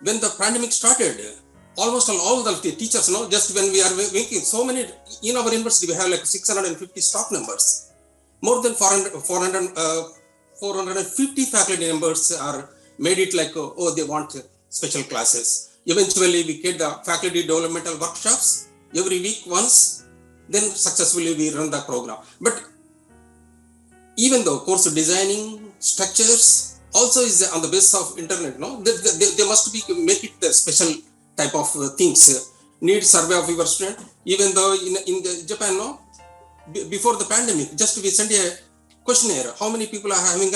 when the pandemic started, almost all the teachers, just when we are making so many, in our university, we have like 650 staff members. More than 450 faculty members are made it like, they want special classes. Eventually, we get the faculty developmental workshops every week once, then successfully we run the program. But even though course designing structures also is on the basis of internet, they must be make it the special type of things. Need survey of your student. Even though in the Japan, before the pandemic, just we send a questionnaire. How many people are having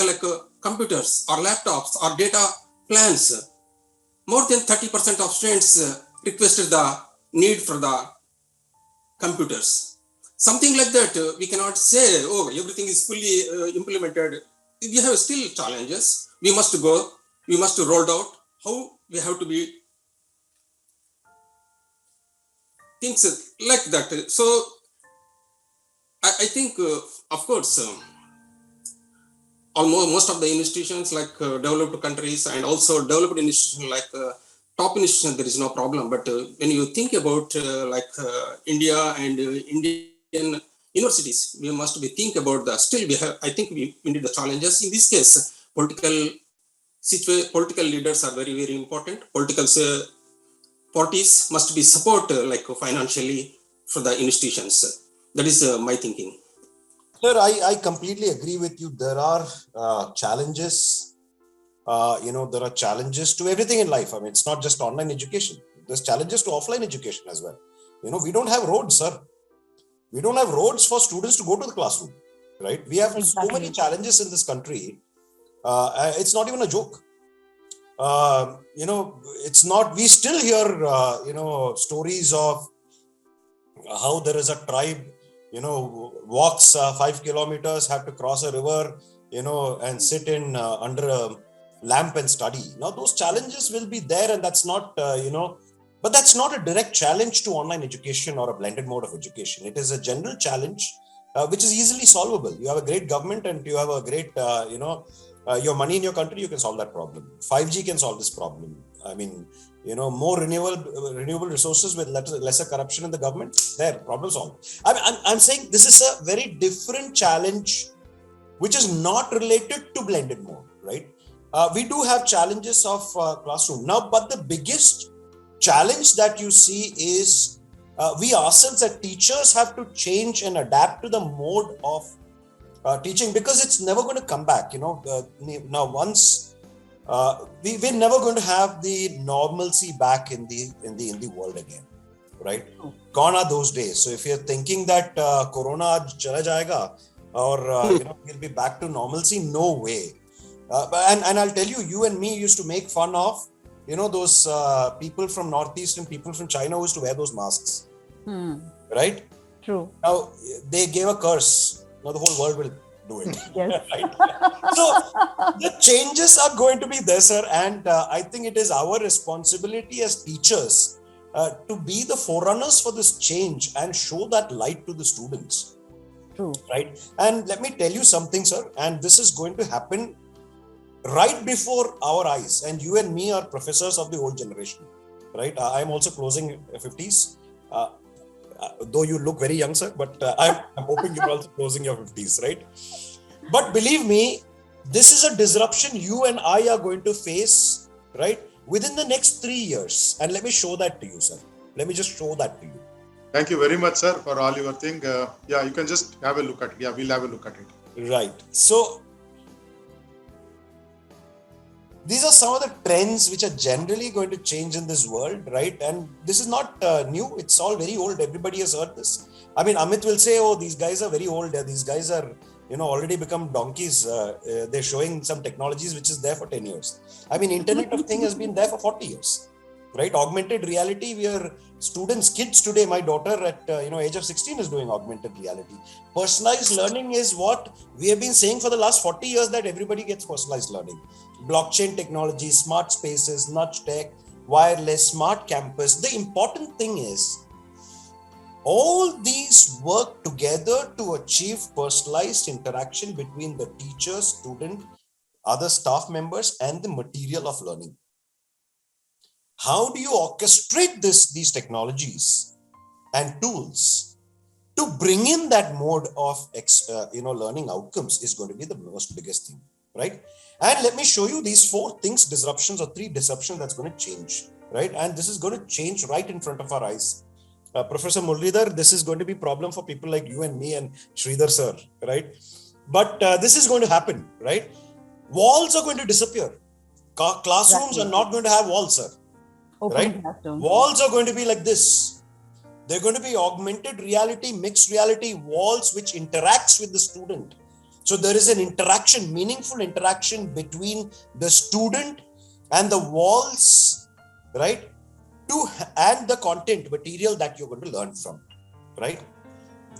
computers or laptops or data plans? More than 30% of students requested the need for the computers. Something like that, we cannot say, everything is fully implemented. We have still challenges. We must roll out how we have to be things like that. So I think, of course, almost most of the institutions like developed countries and also developed institutions like top institutions, there is no problem. But when you think about India and Indian universities, we must be think about I think we need the challenges. In this case, political leaders are very, very important. Political parties must be support financially for the institutions. That is my thinking. Sir, I completely agree with you. There are challenges. There are challenges to everything in life. I mean, it's not just online education. There's challenges to offline education as well. We don't have roads, sir. We don't have roads for students to go to the classroom, right? We have so many challenges in this country. It's not even a joke. It's not, we still hear, stories of how there is a tribe, walks 5 kilometers, have to cross a river, and sit in under a lamp and study. Now, those challenges will be there, and that's not, but that's not a direct challenge to online education or a blended mode of education. It is a general challenge, which is easily solvable. You have a great government and you have a great, your money in your country, you can solve that problem. 5G can solve this problem. I mean, more renewable resources with lesser corruption in the government, there, problem solved. I'm saying this is a very different challenge, which is not related to blended mode, right? We do have challenges of classroom now, but the biggest challenge that you see is we ourselves as teachers have to change and adapt to the mode of teaching, because it's never going to come back. Now once we're never going to have the normalcy back in the world again, right? Gone are those days. So if you're thinking that Corona chala jayega or we'll be back to normalcy, no way. And I'll tell you, you and me used to make fun of those people from Northeast and people from China who used to wear those masks, right? True. Now they gave a curse. Now the whole world will do it. Yes. Right? So the changes are going to be there, sir. And I think it is our responsibility as teachers to be the forerunners for this change and show that light to the students. True. Right. And let me tell you something, sir. And this is going to happen right before our eyes. And you and me are professors of the old generation. Right. I'm also closing 50s. Though you look very young, sir, but I'm hoping you're also closing your 50s, right? But believe me, this is a disruption you and I are going to face, right, within the next 3 years. And let me show that to you, sir. Let me just show that to you. Thank you very much, sir, for all your thing. You can just have a look at it. Yeah, we'll have a look at it. Right. So these are some of the trends which are generally going to change in this world, right? And this is not new. It's all very old. Everybody has heard this. I mean, Amit will say, oh, these guys are very old. These guys are already become donkeys. They're showing some technologies which is there for 10 years. I mean, Internet of Things has been there for 40 years, right? Augmented reality, where kids today, my daughter at, age of 16 is doing augmented reality. Personalized learning is what we have been saying for the last 40 years, that everybody gets personalized learning. Blockchain technology, smart spaces, nudge tech, wireless, smart campus. The important thing is, all these work together to achieve personalized interaction between the teacher, student, other staff members, and the material of learning. How do you orchestrate these technologies and tools to bring in that mode of learning outcomes is going to be the most biggest thing, right? And let me show you these 4 things, disruptions, or 3 disruptions that's going to change, right? And this is going to change right in front of our eyes. Professor Muralidhar, this is going to be a problem for people like you and me and Sridhar sir, right? But this is going to happen, right? Walls are going to disappear. Classrooms are not going to have walls, sir. Right? Walls are going to be like this. They're going to be augmented reality, mixed reality walls which interacts with the student. So there is an interaction, meaningful interaction between the student and the walls, right? And the content material that you're going to learn from, right?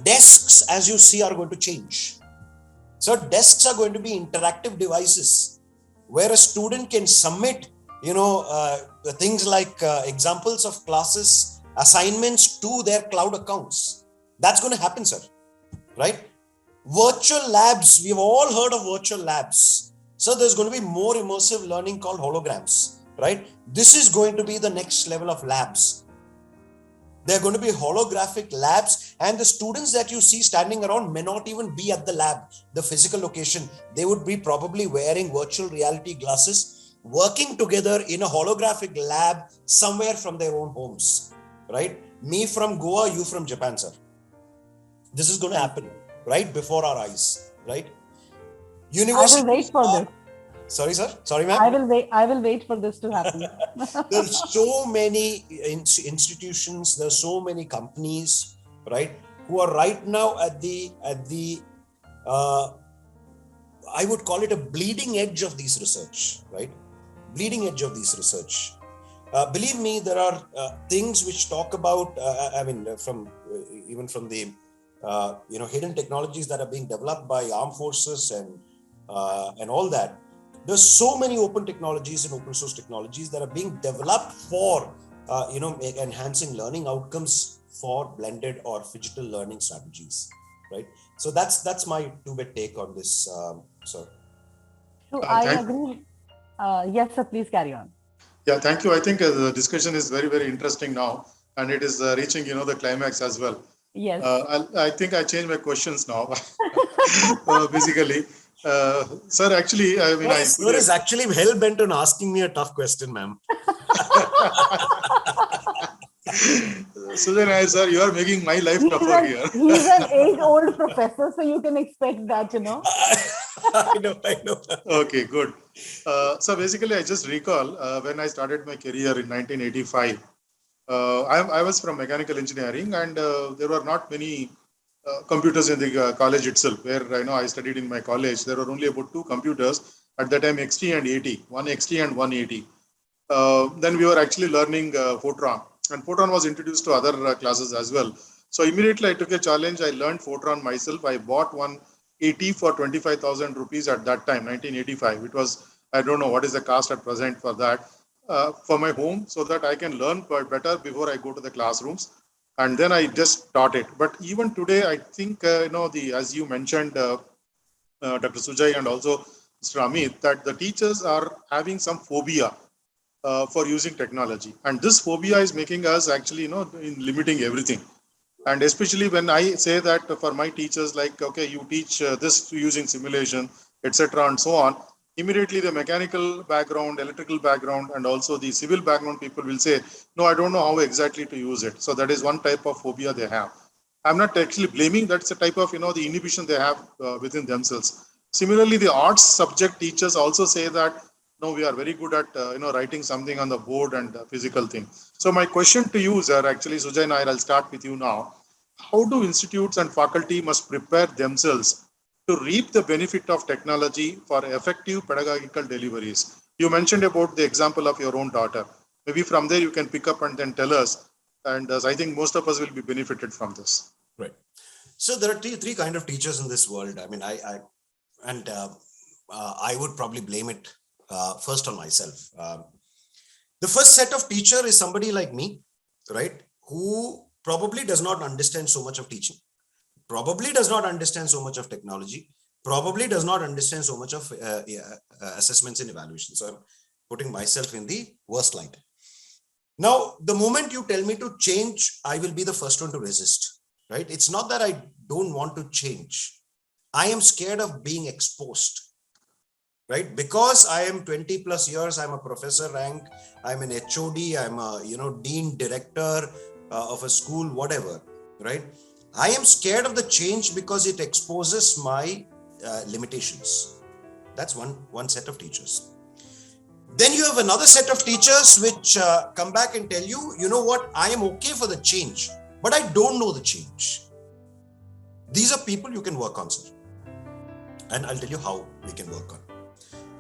Desks, as you see, are going to change. So desks are going to be interactive devices where a student can submit, things like examples of classes, assignments to their cloud accounts. That's going to happen, sir, right? Virtual labs, we've all heard of virtual labs. So there's going to be more immersive learning called holograms. Right? This is going to be the next level of labs. They're going to be holographic labs, and the students that you see standing around may not even be at the lab, the physical location. They would be probably wearing virtual reality glasses, working together in a holographic lab somewhere from their own homes. Right? Me from Goa, you from Japan, sir. This is going to happen right before our eyes. Right? University. I will wait for this. Sorry, sir. Sorry, ma'am. I will wait for this to happen. There's so many institutions, there's so many companies, right, who are right now at the I would call it a bleeding edge of this research, right? Bleeding edge of this research. Believe me, there are things which talk about, even from the hidden technologies that are being developed by armed forces and all that. There's so many open technologies and open source technologies that are being developed for, enhancing learning outcomes for blended or digital learning strategies, right? So that's my 2-bit take on this, sir. So I agree. Yes, sir, please carry on. Yeah, thank you. I think the discussion is very, very interesting now, and it is reaching, the climax as well. Yes. I think I changed my questions now, basically. Sir, actually, Sir is actually hell-bent on asking me a tough question, ma'am. Sujay Nair, sir, you are making my life tougher here. He's an age-old professor, so you can expect that, I know. Okay, good. So basically, I just recall when I started my career in 1985, I was from mechanical engineering, and there were not many computers in the college itself, where I studied in my college. There were only about 2 computers at that time, XT and AT, one XT and one AT. Then we were actually learning Fortran, and Fortran was introduced to other classes as well. So immediately I took a challenge. I learned Fortran myself. I bought one AT for 25,000 rupees at that time, 1985. It was, I don't know what is the cost at present for that, for my home, so that I can learn better before I go to the classrooms. And then I just taught it. But even today, I think, as you mentioned, Dr. Sujay and also Mr. Amit, that the teachers are having some phobia for using technology. And this phobia is making us actually, in limiting everything. And especially when I say that for my teachers, like, okay, you teach this using simulation, etc. and so on, immediately the mechanical background, electrical background, and also the civil background people will say, no, I don't know how exactly to use it. So that is one type of phobia they have. I'm not actually blaming, that's a type of, the inhibition they have within themselves. Similarly, the arts subject teachers also say that, no, we are very good at, writing something on the board and physical thing. So my question to you, sir, actually, Sujay Nair, I'll start with you now. How do institutes and faculty must prepare themselves to reap the benefit of technology for effective pedagogical deliveries? You mentioned about the example of your own daughter. Maybe from there you can pick up and then tell us. And I think most of us will be benefited from this. Right. So there are three kind of teachers in this world. I mean, I would probably blame it first on myself. The first set of teacher is somebody like me, right, who probably does not understand so much of teaching, probably does not understand so much of technology, probably does not understand so much of assessments and evaluation. So I'm putting myself in the worst light. Now, the moment you tell me to change, I will be the first one to resist, right? It's not that I don't want to change. I am scared of being exposed, right? Because I am 20 plus years, I'm a professor rank, I'm an HOD, I'm a, dean, director of a school, whatever, right? I am scared of the change because it exposes my limitations. That's one set of teachers. Then you have another set of teachers which come back and tell you, you know what, I am okay for the change, but I don't know the change. These are people you can work on, sir. And I'll tell you how we can work on.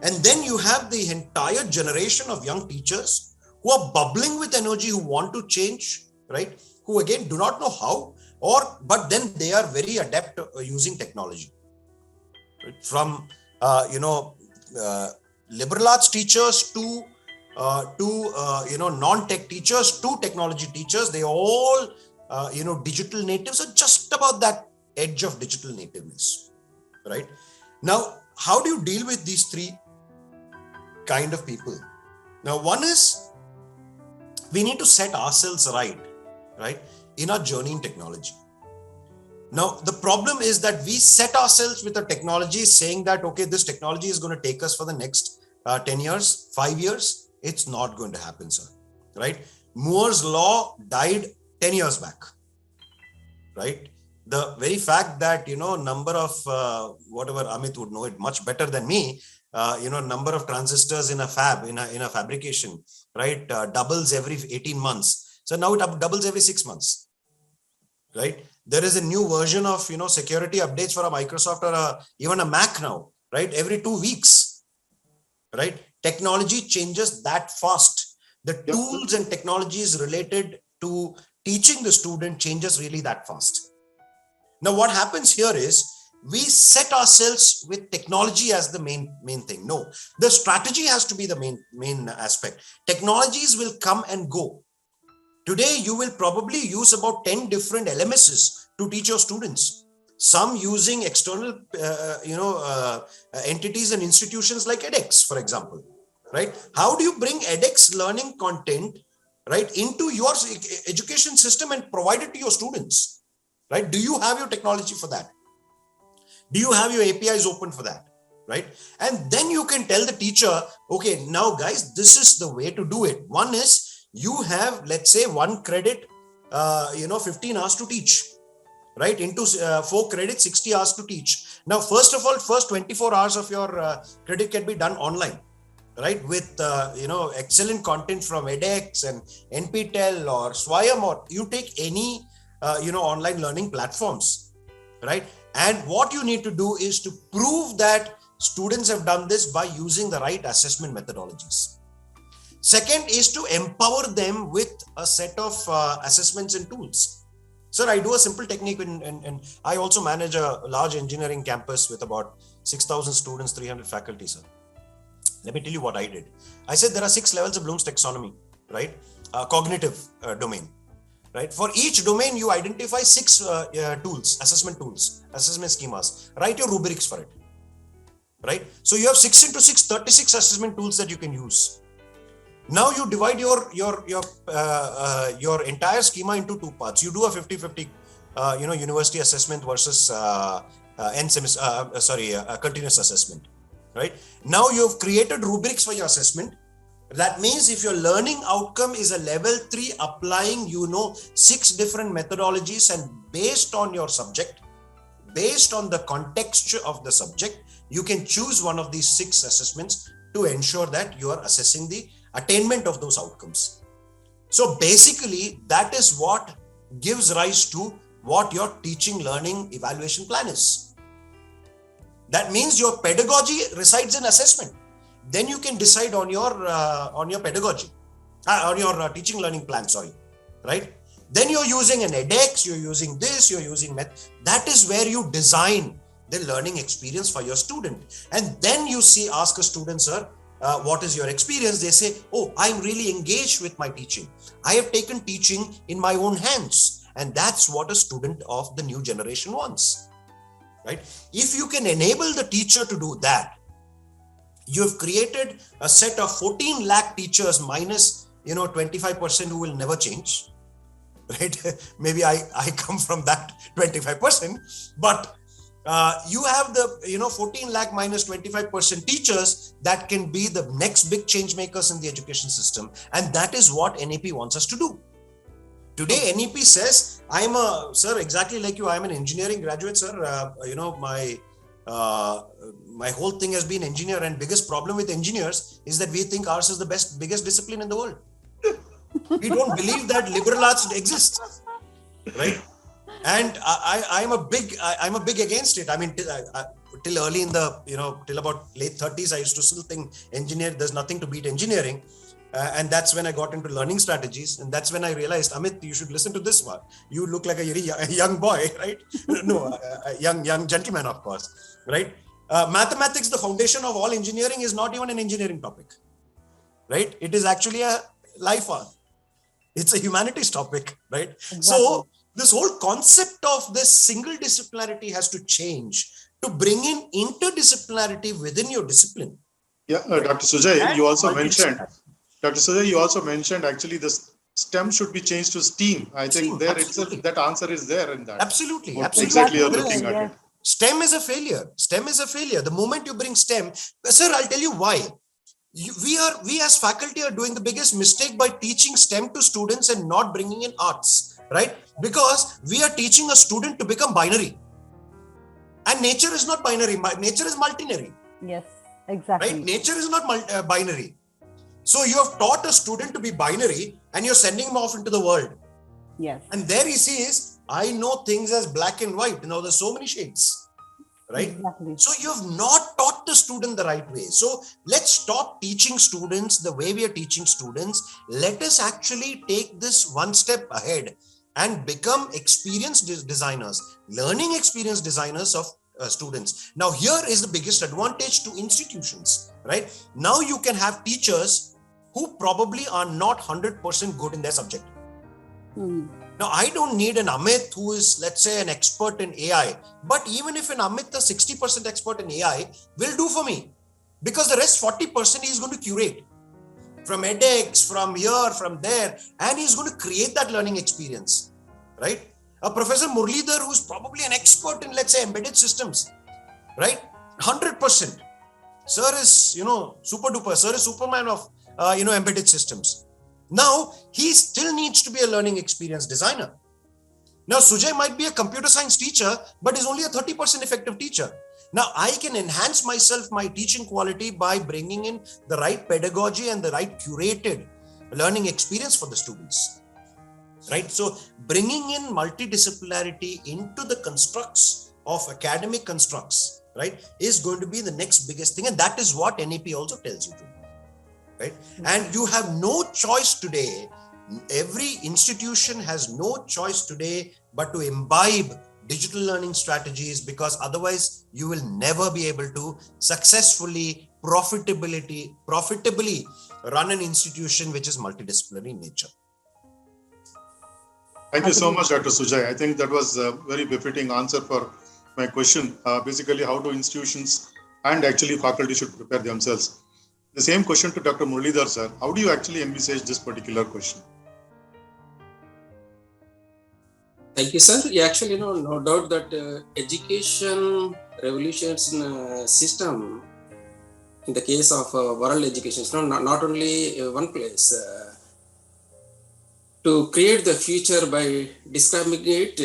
And then you have the entire generation of young teachers who are bubbling with energy, who want to change, right? Who again do not know how, but then they are very adept using technology. Right? From liberal arts teachers to non-tech teachers to technology teachers, they all digital natives are just about that edge of digital nativeness, right? Now, how do you deal with these three kind of people? Now, one is we need to set ourselves right, in our journey in technology. Now, the problem is that we set ourselves with a technology saying that, okay, this technology is going to take us for the next 10 years, 5 years. It's not going to happen, sir, right? Moore's law died 10 years back, right? The very fact that, number of, whatever, Amit would know it much better than me, number of transistors in a fab, in a fabrication, right, doubles every 18 months. So now it doubles every 6 months, right? There is a new version of, security updates for a Microsoft or even a Mac now, right? Every 2 weeks, right? Technology changes that fast. The tools and technologies related to teaching the student changes really that fast. Now, what happens here is we set ourselves with technology as the main thing. No, the strategy has to be the main aspect. Technologies will come and go. Today, you will probably use about 10 different LMSs to teach your students. Some using external, entities and institutions like edX, for example, right? How do you bring edX learning content, right, into your education system and provide it to your students, right? Do you have your technology for that? Do you have your APIs open for that, right? And then you can tell the teacher, okay, now guys, this is the way to do it. One is, you have, let's say, 1 credit, 15 hours to teach, right? Into 4 credits, 60 hours to teach. Now, first of all, first 24 hours of your credit can be done online, right? With, excellent content from edX and NPTEL or Swayam, or you take any, online learning platforms, right? And what you need to do is to prove that students have done this by using the right assessment methodologies. Second is to empower them with a set of assessments and tools. Sir, I do a simple technique and I also manage a large engineering campus with about 6,000 students, 300 faculty, sir. Let me tell you what I did. I said there are 6 levels of Bloom's taxonomy, right? Cognitive domain, right? For each domain, you identify 6 tools, assessment schemas. Write your rubrics for it, right? So you have 6 into 6, 36 assessment tools that you can use. Now you divide your entire schema into 2 parts. You do a 50-50, university assessment versus continuous assessment, right? Now you've created rubrics for your assessment. That means if your learning outcome is a level 3, applying, 6 different methodologies, and based on your subject, based on the context of the subject, you can choose one of these 6 assessments to ensure that you are assessing the attainment of those outcomes. So basically, that is what gives rise to what your teaching, learning, evaluation plan is. That means your pedagogy resides in assessment. Then you can decide on your pedagogy, on your teaching learning plan, right? Then you're using an edX, you're using this, you're using that is where you design the learning experience for your student. And then you ask a student, sir, what is your experience? They say, oh, I'm really engaged with my teaching. I have taken teaching in my own hands. And that's what a student of the new generation wants, right? If you can enable the teacher to do that, you have created a set of 14 lakh teachers minus 25% who will never change, right? Maybe I come from that 25%, but you have the 14 lakh minus 25% teachers that can be the next big change makers in the education system, and that is what NEP wants us to do. Today, NEP says, sir, exactly like you, I'm an engineering graduate, sir. My whole thing has been engineer, and biggest problem with engineers is that we think ours is the biggest discipline in the world. We don't believe that liberal arts exists, right? And I'm a big against it. I mean, till early in the, till about late 30s, I used to still think there's nothing to beat engineering. And that's when I got into learning strategies. And that's when I realized, Amit, you should listen to this one. You look like a young boy, right? No, a young gentleman, of course, right? Mathematics, the foundation of all engineering, is not even an engineering topic, right? It is actually a life art. It's a humanities topic, right? Exactly. So this whole concept of this single disciplinarity has to change to bring in interdisciplinarity within your discipline. Yeah, Dr. Sujay, you also mentioned actually this STEM should be changed to STEAM. I think there itself, that answer is there in that. Absolutely. Exactly, you're looking at it. STEM is a failure. STEM is a failure. The moment you bring STEM, sir, I'll tell you why. We as faculty are doing the biggest mistake by teaching STEM to students and not bringing in arts, right? Because we are teaching a student to become binary. And nature is not binary. Nature is multinary. Yes, exactly. Right? Nature is not binary. So you have taught a student to be binary and you're sending him off into the world. Yes. And there he sees, I know things as black and white. There's so many shades, right? Exactly. So you have not taught the student the right way. So let's stop teaching students the way we are teaching students. Let us actually take this one step ahead and become experienced designers, learning experience designers of students. Now, here is the biggest advantage to institutions, right? Now you can have teachers who probably are not 100% good in their subject. Now, I don't need an Amit who is, let's say, an expert in AI. But even if an Amit, a 60% expert in AI, will do for me. Because the rest 40% he is going to curate. From edX, from here, from there. And he's going to create that learning experience. Right? A Professor Muralidhar who's probably an expert in, let's say, embedded systems. Right? 100%. Sir is, super duper. Sir is Superman of, embedded systems. Now, he still needs to be a learning experience designer. Now, Sujay might be a computer science teacher, but is only a 30% effective teacher. Now, I can enhance my teaching quality by bringing in the right pedagogy and the right curated learning experience for the students. Right? So, bringing in multidisciplinarity into the constructs of academic constructs, right, is going to be the next biggest thing. And that is what NEP also tells you to do. Right? And you have no choice today. Every institution has no choice today but to imbibe digital learning strategies, because otherwise you will never be able to successfully, profitably run an institution which is multidisciplinary in nature. Thank you so much, Dr. Sujay. I think that was a very befitting answer for my question. Basically, how do institutions and actually faculty should prepare themselves? The same question to Dr. Muralidhar, sir. How do you actually envisage this particular question? Thank you, sir. Yeah, actually, no doubt that education revolutions system, in the case of world education, not only one place. To create the future by describing it,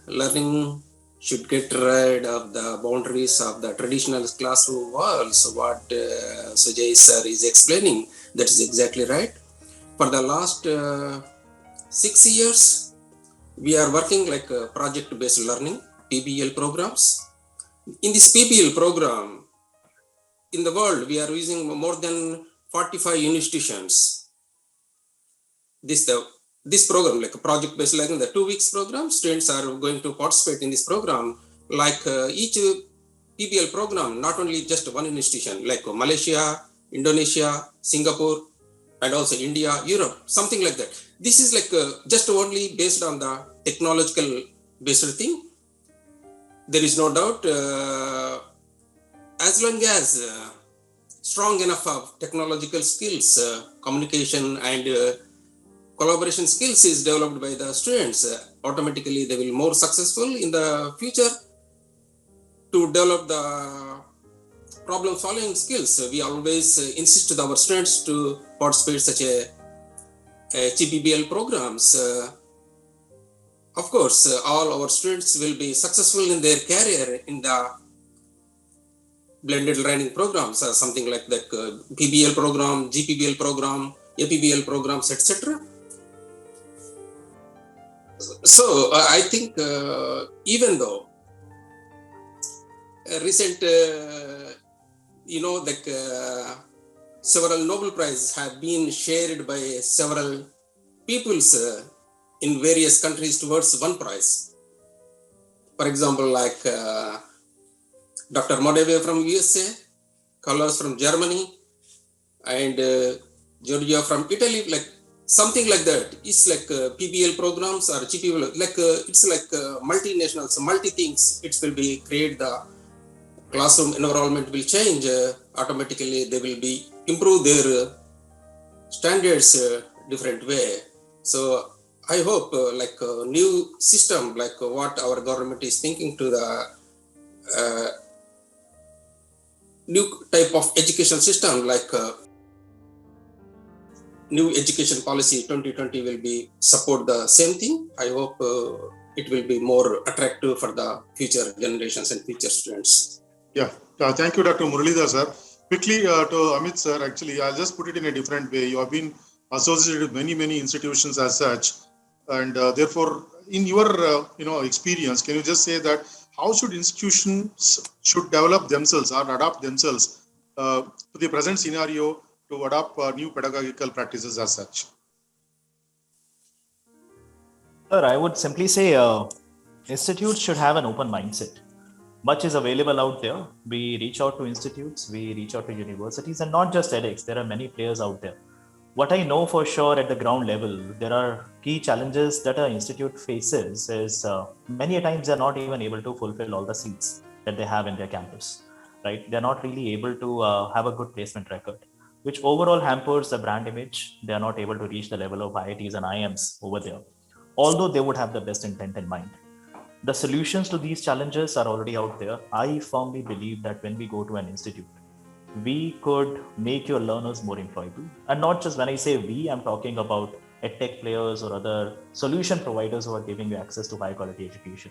learning should get rid of the boundaries of the traditional classroom walls. What Sujay sir is explaining, that is exactly right. For the last 6 years, we are working like project-based learning, PBL programs. In this PBL program, in the world, we are using more than 45 institutions. This program, like a project based, like in the 2 weeks program, students are going to participate in this program. Like each PBL program, not only just one institution, like Malaysia, Indonesia, Singapore, and also India, Europe, something like that. This is like just only based on the technological based thing. There is no doubt, as long as strong enough of technological skills, communication and collaboration skills is developed by the students, automatically they will more successful in the future to develop the problem solving skills. We always insist to our students to participate such a GPBL programs. Of course, all our students will be successful in their career in the blended learning programs, something like that, PBL program, GPBL program, APBL programs, etc. So I think even though recent, several Nobel Prizes have been shared by several peoples in various countries towards one prize. For example, like Dr. Modeve from USA, Carlos from Germany, and Giorgio from Italy, like something like that. It's like PBL programs or GPBL, like it's like multinationals, multi things. It will be create the classroom environment will change automatically. They will be improve their standards different way. So I hope like a new system, like what our government is thinking to the new type of education system, like new education policy 2020 will be support the same thing. I hope it will be more attractive for the future generations and future students. Yeah, thank you, Dr. Muralidhar sir. Quickly to Amit sir, actually, I'll just put it in a different way. You have been associated with many institutions as such, and therefore, in your experience, can you just say that how should institutions should develop themselves or adapt themselves to the present scenario to adopt new pedagogical practices as such? Sir, I would simply say institutes should have an open mindset. Much is available out there. We reach out to institutes, we reach out to universities, and not just edX. There are many players out there. What I know for sure at the ground level, there are key challenges that an institute faces is many times they're not even able to fulfill all the seats that they have in their campus, right? They're not really able to have a good placement record, which overall hampers the brand image. They're not able to reach the level of IITs and IIMs over there, although they would have the best intent in mind. The solutions to these challenges are already out there. I firmly believe that when we go to an institute, we could make your learners more employable. And not just when I say we, I'm talking about edtech players or other solution providers who are giving you access to high quality education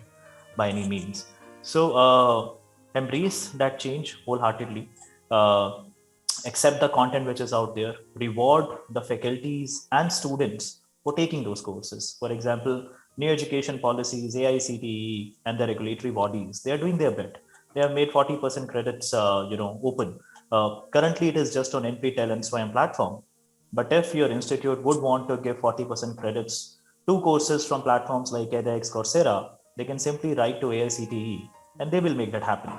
by any means. So embrace that change wholeheartedly. Accept the content which is out there. Reward the faculties and students for taking those courses. For example, new education policies, AICTE, and the regulatory bodies, they are doing their bit. They have made 40% credits, open. Currently, it is just on NPTEL and SWAYAM platform. But if your institute would want to give 40% credits to courses from platforms like edX, Coursera, they can simply write to AICTE and they will make that happen.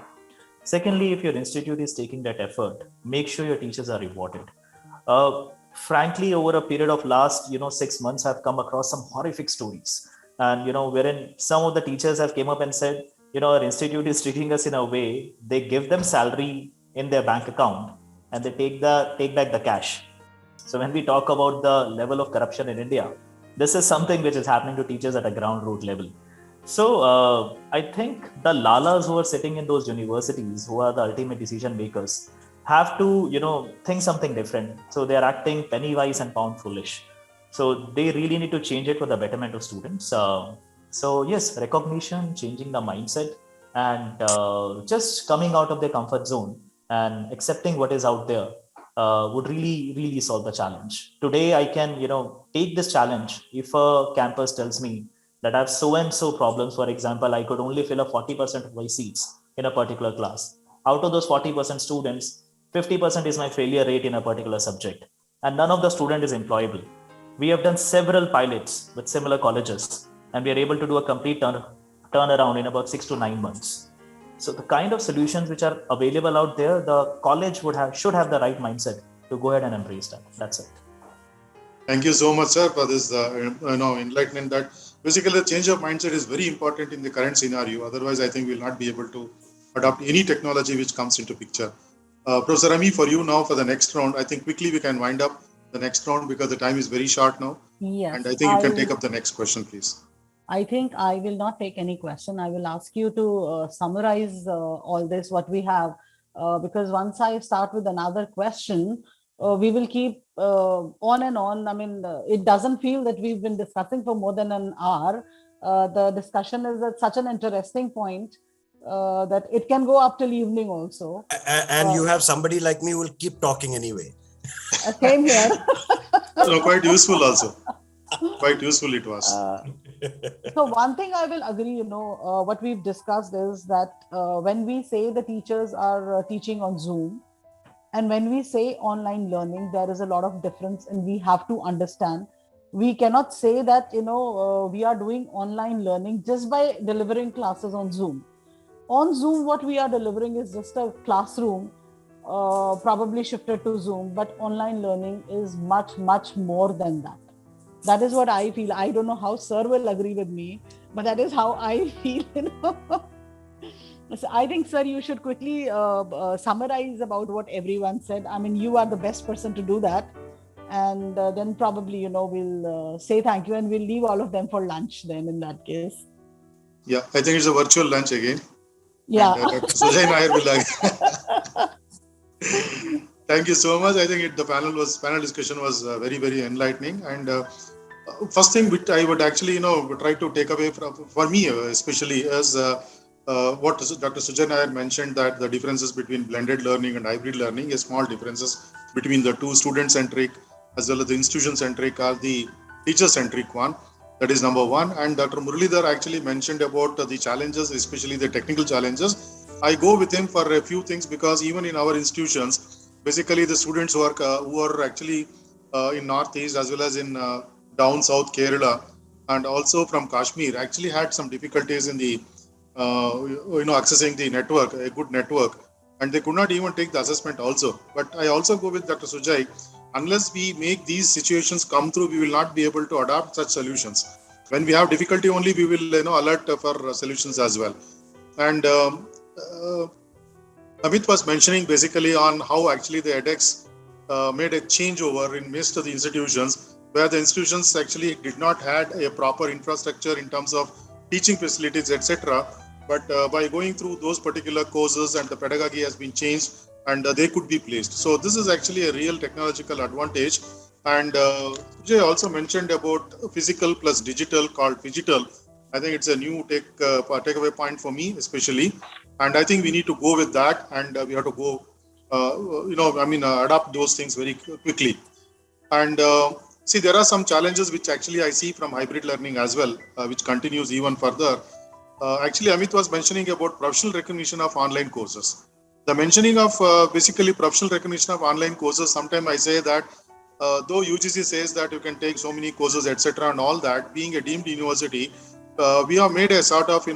Secondly, if your institute is taking that effort, make sure your teachers are rewarded. Frankly, over a period of last 6 months, I've come across some horrific stories, and wherein some of the teachers have came up and said, our institute is treating us in a way, they give them salary in their bank account and they take back the cash. So when we talk about the level of corruption in India, this is something which is happening to teachers at a ground root level. So I think the lalas who are sitting in those universities, who are the ultimate decision makers, have to think something different. So they are acting penny wise and pound foolish. So they really need to change it for the betterment of students. So yes, recognition, changing the mindset, and just coming out of their comfort zone and accepting what is out there would really solve the challenge. Today, I can take this challenge. If a campus tells me that I have so and so problems, for example, I could only fill up 40% of my seats, in a particular class. Out of those 40% students, 50% is my failure rate in a particular subject, and none of the student is employable. We have done several pilots with similar colleges, and we are able to do a complete turnaround in about 6 to 9 months. So the kind of solutions which are available out there, the college should have the right mindset to go ahead and embrace that. That's it. Thank you so much, sir, for this enlightenment that basically the change of mindset is very important in the current scenario. Otherwise, I think we'll not be able to adopt any technology which comes into picture. Professor Ami, for you now for the next round, I think quickly we can wind up the next round because the time is very short now. Yes. And I think you can take up the next question, please. I think I will not take any question. I will ask you to summarize all this, what we have, because once I start with another question, we will keep on and on. I mean, it doesn't feel that we've been discussing for more than an hour. The discussion is at such an interesting point that it can go up till evening also. And you have somebody like me who will keep talking anyway. Same here. No, quite useful also. Quite useful it was. So one thing I will agree, what we've discussed is that when we say the teachers are teaching on Zoom, and when we say online learning, there is a lot of difference, and we have to understand. We cannot say that, we are doing online learning just by delivering classes on Zoom. On Zoom, what we are delivering is just a classroom, probably shifted to Zoom, but online learning is much, much more than that. That is what I feel. I don't know how sir will agree with me, but that is how I feel. So I think, sir, you should quickly summarize about what everyone said. I mean, you are the best person to do that. And then probably, we'll say thank you and we'll leave all of them for lunch then in that case. Yeah, I think it's a virtual lunch again. Yeah. And, Sujay Nair will Thank you so much. I think the panel discussion was very, very enlightening. And first thing which I would actually, try to take away for me, especially is what Dr. Sujay Nair mentioned, that the differences between blended learning and hybrid learning is small differences between the two, student-centric as well as the institution-centric or the teacher-centric one. That is number one. And Dr. Muralidhar actually mentioned about the challenges, especially the technical challenges. I go with him for a few things because even in our institutions, basically the students who are actually in Northeast as well as in down South Kerala and also from Kashmir actually had some difficulties in the accessing the network, a good network, and they could not even take the assessment also. But I also go with Dr. Sujay, unless we make these situations come through, we will not be able to adopt such solutions. When we have difficulty only, we will alert for solutions as well. And Amit was mentioning basically on how actually the edX made a changeover in most of the institutions, where the institutions actually did not had a proper infrastructure in terms of teaching facilities, etc. But by going through those particular courses and the pedagogy has been changed and they could be placed. So this is actually a real technological advantage. And Jay also mentioned about physical plus digital called Phygital. I think it's a new takeaway point for me, especially. And I think we need to go with that, and we have to go, adapt those things very quickly. And see, there are some challenges which actually I see from hybrid learning as well, which continues even further. Actually, Amit was mentioning about professional recognition of online courses. The mentioning of basically professional recognition of online courses, sometimes I say that though UGC says that you can take so many courses, etc. and all that, being a deemed university, we have made a sort of,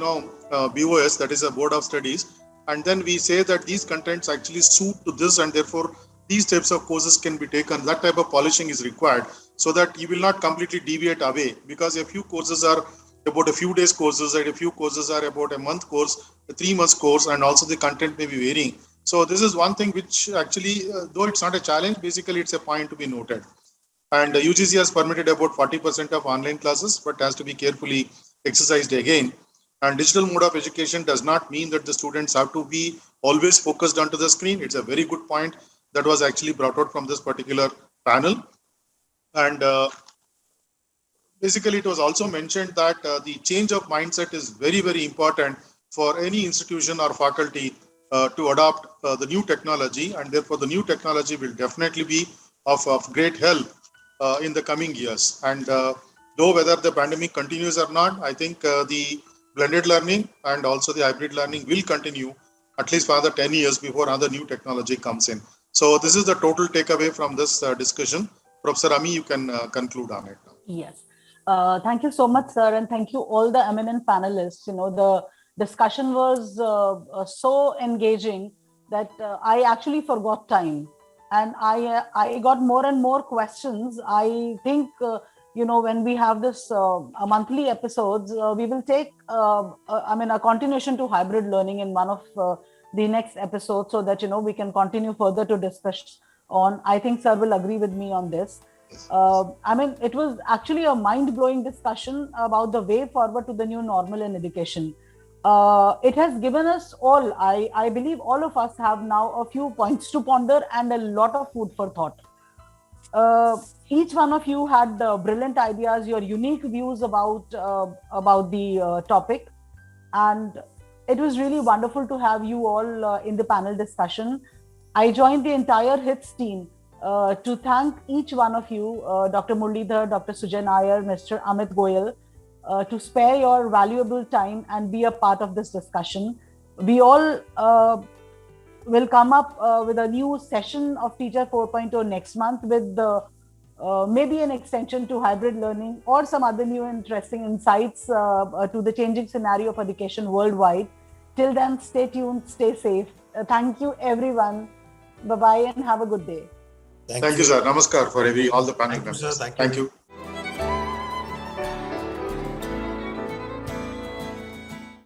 BOS, that is a board of studies. And then we say that these contents actually suit to this, and therefore these types of courses can be taken. That type of polishing is required so that you will not completely deviate away, because a few courses are about a few days courses, and a few courses are about a month course, a 3 months course, and also the content may be varying. So this is one thing which actually, though it's not a challenge, basically it's a point to be noted. And UGC has permitted about 40% of online classes, but has to be carefully exercised again. And digital mode of education does not mean that the students have to be always focused onto the screen. It's a very good point that was actually brought out from this particular panel. And basically, it was also mentioned that the change of mindset is very, very important for any institution or faculty to adopt the new technology. And therefore, the new technology will definitely be of great help in the coming years. And though whether the pandemic continues or not, I think the blended learning and also the hybrid learning will continue at least for the 10 years before another new technology comes in. So this is the total takeaway from this discussion. Professor Ami, you can conclude on it. Yes. Thank you so much, sir. And thank you all the eminent panelists. The discussion was so engaging that I actually forgot time. And I got more and more questions. I think, when we have this monthly episodes, we will take, a continuation to hybrid learning in one of the next episodes so that, we can continue further to discuss on. I think sir will agree with me on this. It was actually a mind-blowing discussion about the way forward to the new normal in education. It has given us all, I believe all of us have now a few points to ponder and a lot of food for thought. Each one of you had brilliant ideas, your unique views about the topic. And it was really wonderful to have you all in the panel discussion. I joined the entire HITS team to thank each one of you, Dr. Muralidhar, Dr. Sujay Nair, Mr. Amit Goyal, to spare your valuable time and be a part of this discussion. We all will come up with a new session of Teacher 4.0 next month with maybe an extension to hybrid learning or some other new interesting insights to the changing scenario of education worldwide. Till then, stay tuned, stay safe. Thank you, everyone. Bye-bye and have a good day. Thank you, sir. Namaskar for all the panel members. Thank you, sir. Thank you.